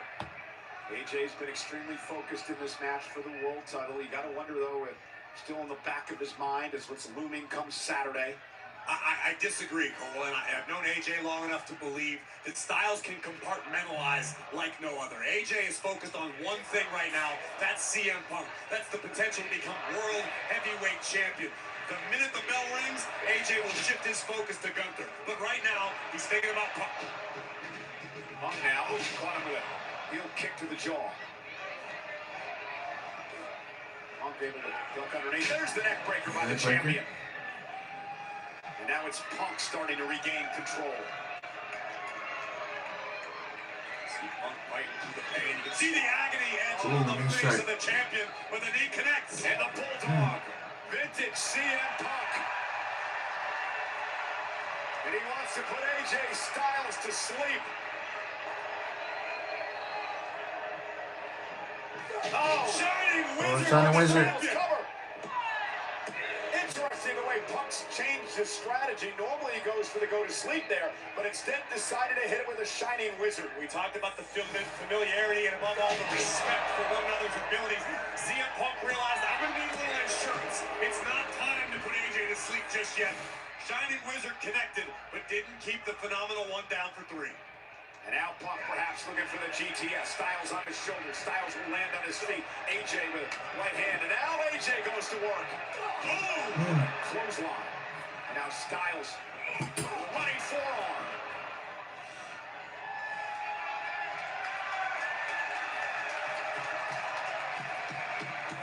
AJ's been extremely focused in this match for the world title. You got to wonder, though, if still in the back of his mind is what's looming come Saturday.
I disagree, Cole, and I have known AJ long enough to believe that Styles can compartmentalize like no other. AJ is focused on one thing right now. That's CM Punk. That's the potential to become World Heavyweight Champion. The minute the bell rings, AJ will shift his focus to Gunther. But right now, he's thinking about Punk.
Punk now caught him with a heel kick to the jaw. Punk Punk able to duck underneath. There's the neck breaker by the
Neck breaker.
champion. And now it's Punk starting to regain control. See Punk fighting through the pain. You can see the agony edge on the face
straight.
of the champion, but the knee connects. And the Bulldog, vintage CM Punk. And he wants to put AJ Styles to sleep. Oh, Shining Wizard.
Shining Wizard.
Cover. Interesting the way Punk's changed his strategy. Normally he goes for the go to sleep there, but instead decided to hit it with a Shining Wizard. We talked about the familiarity and above all the respect for one another's abilities. CM Punk realized I'm going to need a little insurance. It's not time to put AJ to sleep just yet. Shining Wizard connected, but didn't keep the phenomenal one down for 3. And now Punk perhaps looking for the GTS. Styles on his shoulder. Styles will land on his feet. AJ with right hand. And now AJ goes to work. Boom! Clothesline. And now Styles running forearm.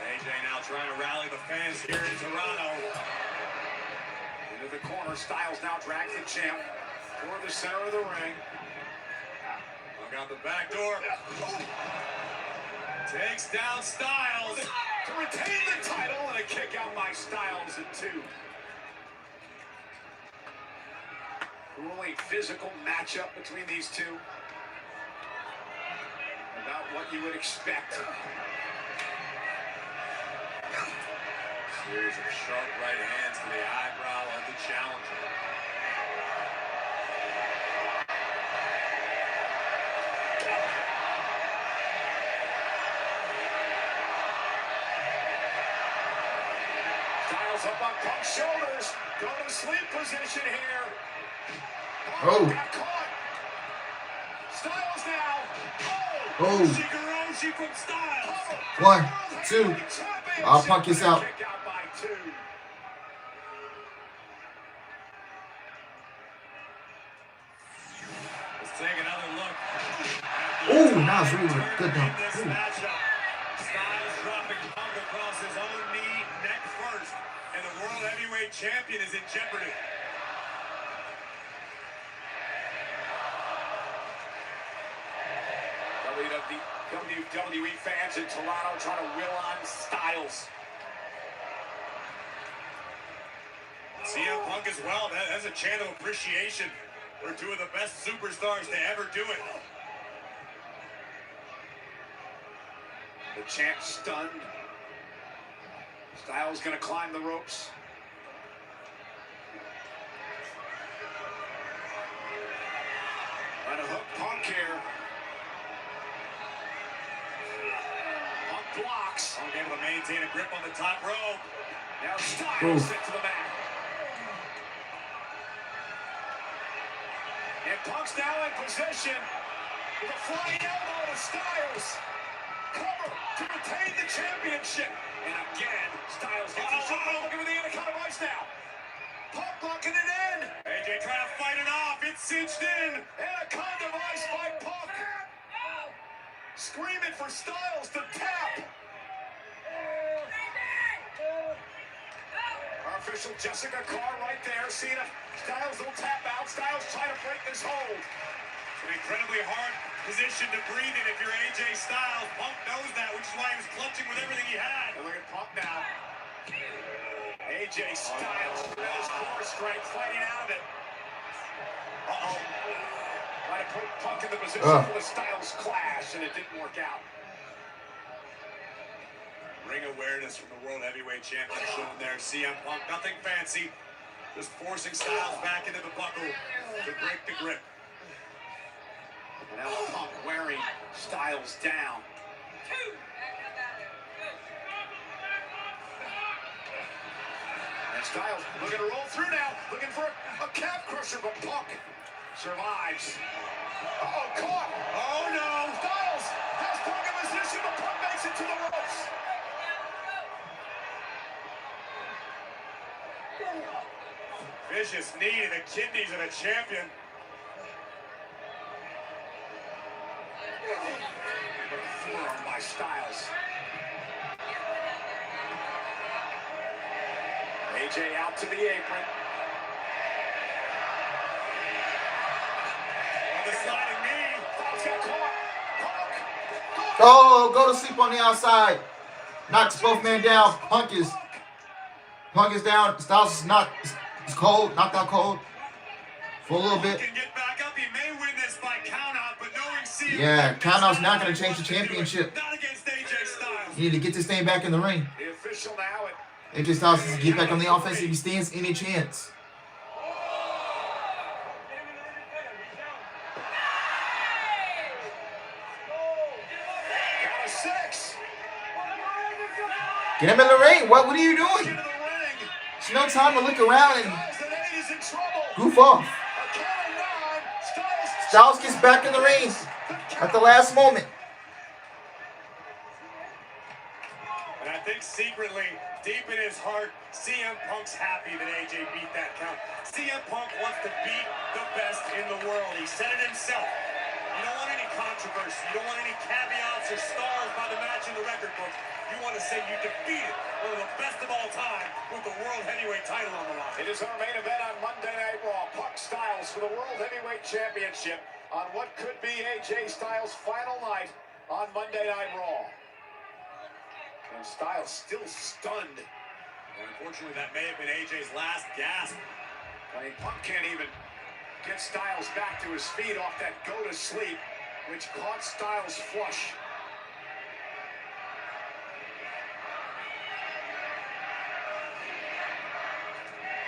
AJ now trying to rally the fans here in Toronto. Into the corner. Styles now drags the champ toward the center of the ring. Out the back door. Takes down Styles to retain the title, and a kick out by Styles at 2. Grueling physical matchup between these two. About what you would expect. Series of sharp right hands to the eyebrow of the challenger. Up on Punk's shoulders. Go to sleep position here.
Oh.
Got caught. Styles now.
Oh.
Shigoroshi from Styles.
1, 2. I'll Punk this out.
Kick out by 2. Let's take another look.
Oh, nice. Really good dunk.
This matchup. Styles dropping Punk across his own knee, neck first. And the World Heavyweight Champion is in jeopardy. WWE fans in Toronto trying to will on Styles. CM Punk as well. That's a chant of appreciation for 2 of the best superstars to ever do it. The champ stunned. Styles gonna climb the ropes. Trying to hook Punk here. Punk blocks. Punk able to maintain a grip on the top rope. Now Styles sent to the mat. And Punk's now in position with a flying elbow to Styles. Cover to retain the championship. And again, Styles gets his shot. Looking for the Anaconda Vice now. Punk locking it in. AJ trying to fight it off. It's cinched in. Anaconda Vice by Punk. Screaming for Styles to tap. Our official Jessica Carr right there. Seeing if Styles will tap out. Styles trying to break this hold. It's an incredibly hard position to breathe in if you're AJ Styles. Punk knows that, which is why he was clutching with everything he had. And look at Punk now. AJ Styles with his core strength fighting out of it. Uh-oh. Trying to put Punk in the position for the Styles clash, and it didn't work out. Ring awareness from the World Heavyweight Champion shown there. CM Punk, nothing fancy. Just forcing Styles back into the buckle to break the grip. And now Punk wearing Styles down. And Styles looking to roll through now, looking for a calf crusher, but Punk survives. Uh-oh, caught. Oh, no. Styles has Punk in position, but Punk makes it to the ropes. Vicious knee to the kidneys of the champion. Forearm by Styles. AJ out to the apron. The sliding knee. Fox got caught.
Oh, go to sleep on the outside. Knocks both men down. Punk is down. Styles is it's cold. Knocked out cold for a little bit.
Can get back up. He may win this by countout, but knowing CM
Yeah, countouts not going to change the championship.
Not against AJ Styles.
You need to get this thing back in the ring.
The official now at
AJ Styles needs to get back on the offense if he stands any chance.
count of 6.
Get him in the ring. What are you doing? There's no time to look around and goof off. Styles gets back in the ring at the last moment.
And I think secretly, deep in his heart, CM Punk's happy that AJ beat that count. CM Punk wants to beat the best in the world. He said it himself. You don't want any controversy. You don't want any caveats or stars by the match in the record book. You want to say you defeated one of the best of all time with the World Heavyweight title on the line. It is our main event on Monday Night Raw. Punk Styles for the World Heavyweight Championship on what could be AJ Styles' final night on Monday Night Raw. And Styles still stunned. And unfortunately, that may have been AJ's last gasp. I mean, Punk can't even get Styles back to his feet off that go to sleep, which caught Styles flush.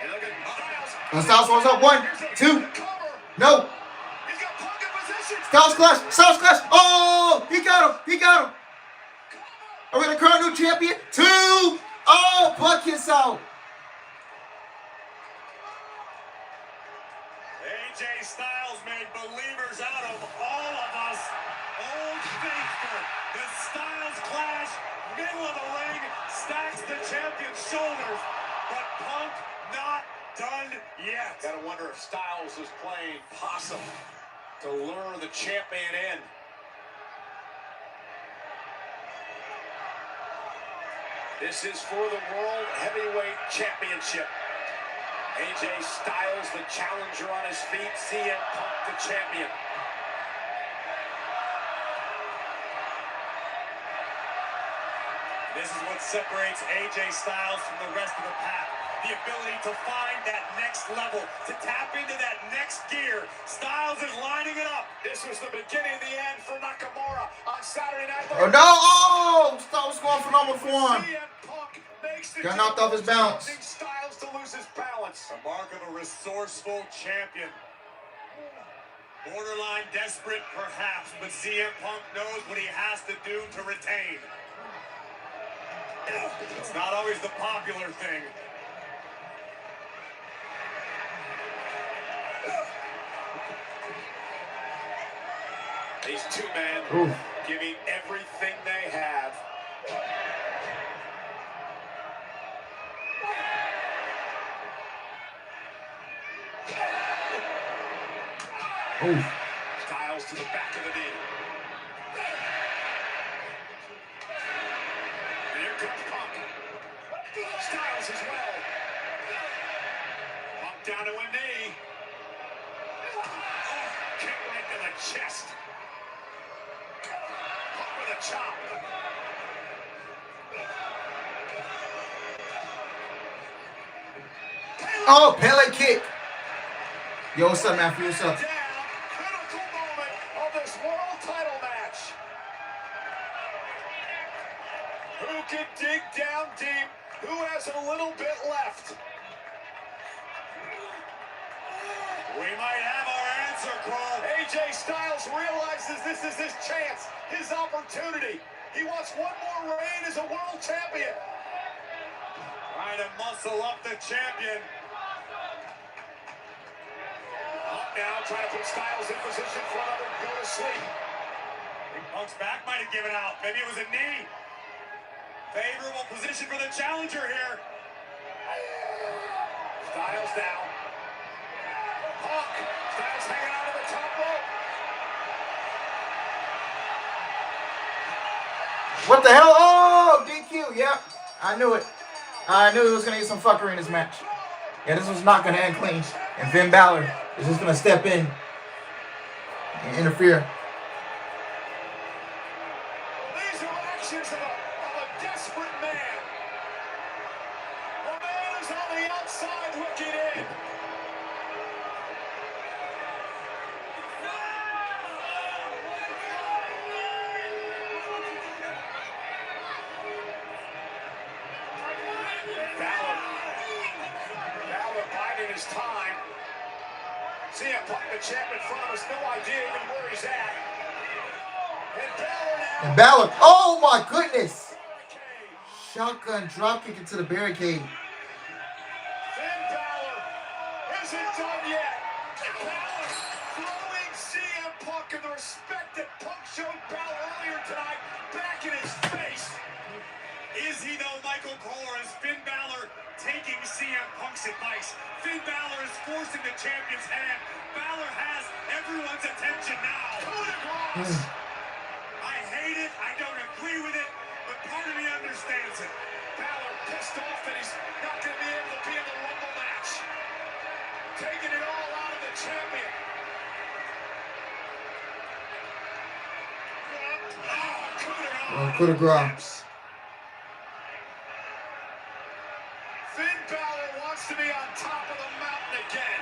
And look at Styles.
Styles was up. 1, 2. No. Styles clash. Styles clash. Oh, he got him. Are we the current new champion? 2. Oh, Punk hits out.
AJ Styles made believers out of all of us. Old Faithful. The Styles clash, middle of the ring, stacks the champion's shoulders. But Punk not done yet. Gotta wonder if Styles is playing possum to lure the champion in. This is for the World Heavyweight Championship. AJ Styles, the challenger on his feet. CM Punk, the champion. This is what separates AJ Styles from the rest of the pack. The ability to find that next level, to tap into that next gear. Styles is lining it up. This was the beginning of the end for Nakamura on Saturday Night.
Oh, no. Oh, Styles going for number 4. Got knocked off his balance.
Styles to lose his balance. A mark of a resourceful champion. Borderline desperate, perhaps, but CM Punk knows what he has to do to retain. It's not always the popular thing. These two men giving everything they have. Styles to the back of the knee. And here comes Punk. Styles as well. Punk down to a knee. Kick right to the chest. Punk with a chop.
Oh, Pele kick. Yo, what's up, Matthew? What's up?
Critical moment of this world title match. Who can dig down deep? Who has a little bit left? We might have our answer, Cole. AJ Styles realizes this is his chance, his opportunity. He wants one more reign as a world champion. Trying to muscle up the champion. Up now, trying to put Styles in position for another go to sleep. I think Punk's back might have given out. Maybe it was a knee. Favorable position for the challenger here. Styles down. Punk. Styles hanging out of the top rope.
What the hell? Oh, DQ. Yep. I knew it. I knew he was gonna get some fuckery in this match. Yeah, this was not gonna end clean. And Finn Balor is just gonna step in and interfere.
These are actions of a desperate man. A man is on the outside looking in. Balor biding his time. CM Punk, the champ in front of us, no idea even where he's at.
And Balor, oh my goodness! Shotgun dropkick into the barricade.
Finn Balor isn't done yet. Balor throwing CM Punk and the respect that Punk showed Balor earlier tonight back in his face. Is he though, Michael Cole, or is Finn Balor taking CM Punk's advice? Finn Balor is forcing the champion's hand. Balor has everyone's attention now. Coup de grace. I hate it, I don't agree with it, but part of me understands it. Balor pissed off that he's not going to be able to be in the Rumble match. Taking it all out of the champion.
Coup de grace.
Finn Balor wants to be on top of the mountain again.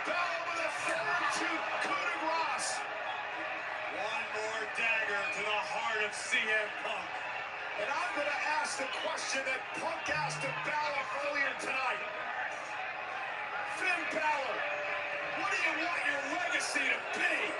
Balor with a forward coup de grace. One more dagger to the heart of CM Punk. And I'm going to ask the question that Punk asked of Balor earlier tonight. Finn Balor, what do you want your legacy to be?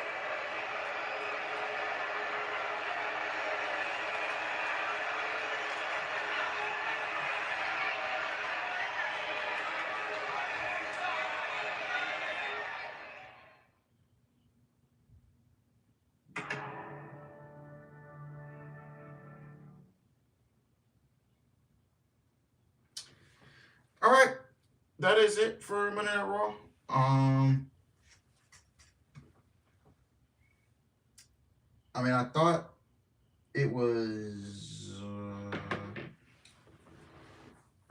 All right, that is it for Monday Night Raw. I mean, I thought it was.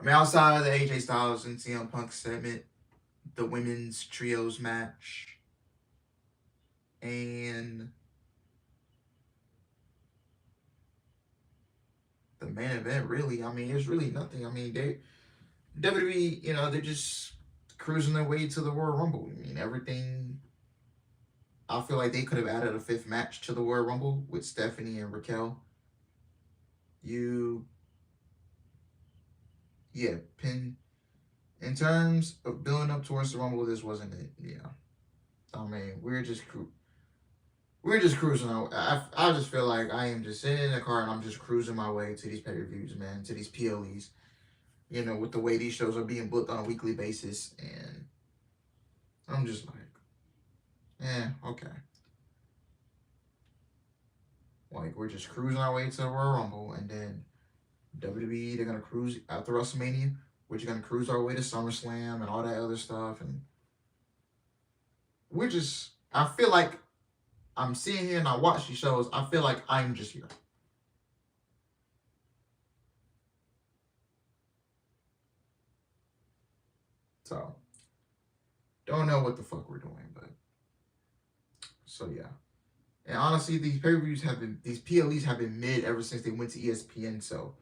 Outside of the AJ Styles and CM Punk segment, the women's trios match, and the main event, really. I mean, there's really nothing. I mean, WWE, they're just cruising their way to the Royal Rumble. I mean, everything. I feel like they could have added a fifth match to the Royal Rumble with Stephanie and Raquel. Pin. In terms of building up towards the Rumble, this wasn't it. Yeah, I mean, we're just cruising. I just feel like I am just sitting in the car and I'm just cruising my way to these pay-per-views, man, to these PLEs. With the way these shows are being booked on a weekly basis, and I'm just like, okay. Like, we're just cruising our way to the Royal Rumble, and then WWE, they're going to cruise after WrestleMania. We're just going to cruise our way to SummerSlam and all that other stuff, and I feel like I'm sitting here and I watch these shows, I feel like I'm just here. So, don't know what the fuck we're doing, but so yeah. And honestly, these pay-per-views these PLEs have been mid ever since they went to ESPN. So,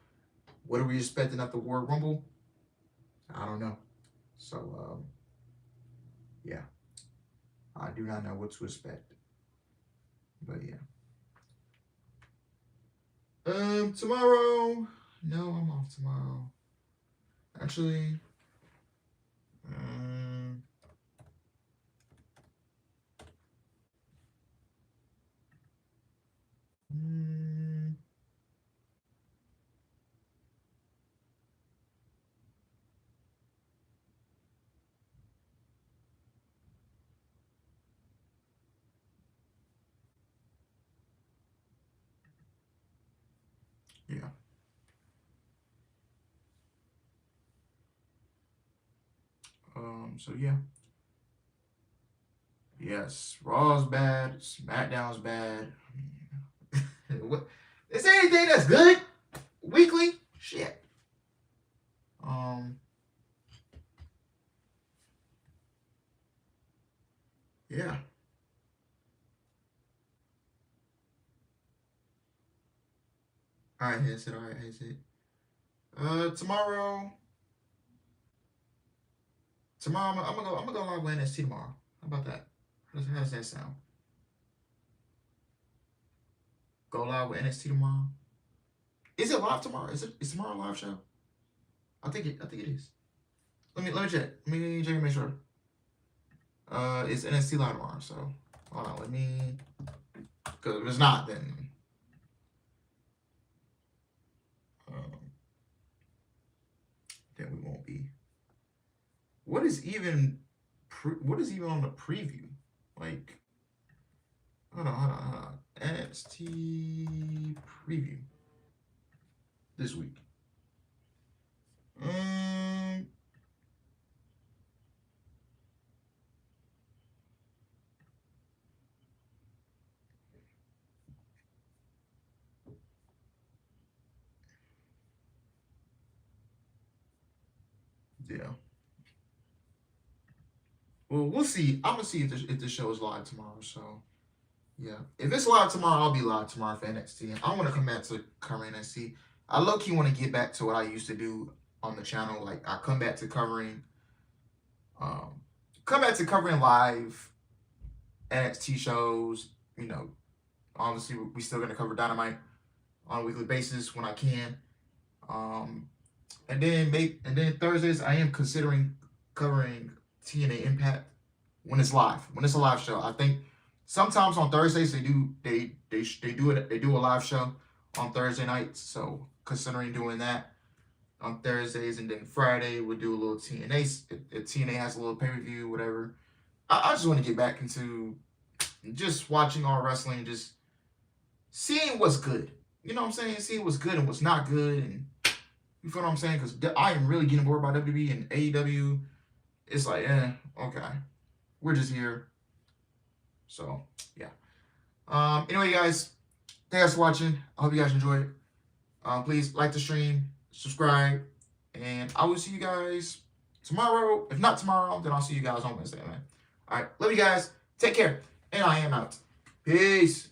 what are we expecting at the Royal Rumble? I don't know. So, yeah, I do not know what to expect. But yeah. Tomorrow. No, I'm off tomorrow. Actually. Yeah. So yeah. Yes, Raw's bad. SmackDown's bad. What? Is there anything that's good weekly? Shit. Yeah. All right, headset. All right, headset. Tomorrow I'm gonna go live with NXT tomorrow. How about that? How does that sound? Go live with NXT tomorrow. Is it live tomorrow? Is tomorrow a live show? I think it is. Let me check. Let me check and make sure. It's NXT live tomorrow. So hold on. Let me. Because if it's not, then. Then we won't be. What is even on the preview? Like, hold on. NXT preview this week. Yeah. Well, we'll see. I'm gonna see if the show is live tomorrow. So, yeah, if it's live tomorrow, I'll be live tomorrow for NXT. I want to come back to covering NXT. I low-key want to get back to what I used to do on the channel. Like, I come back to covering live NXT shows. You know, obviously we still gonna cover Dynamite on a weekly basis when I can. And then Thursdays I am considering covering TNA Impact when it's live. When it's a live show. I think sometimes on Thursdays they do a live show on Thursday nights. So considering doing that on Thursdays, and then Friday we'll do a little TNA. If TNA has a little pay-per-view, whatever. I just want to get back into just watching all wrestling and just seeing what's good. You know what I'm saying? Seeing what's good and what's not good, and you feel what I'm saying? Because I am really getting bored by WWE and AEW. It's like, okay. We're just here. So, yeah. Anyway, guys, thanks for watching. I hope you guys enjoyed. Please like the stream, subscribe, and I will see you guys tomorrow. If not tomorrow, then I'll see you guys on Wednesday, man. All right. Love you guys. Take care. And I am out. Peace.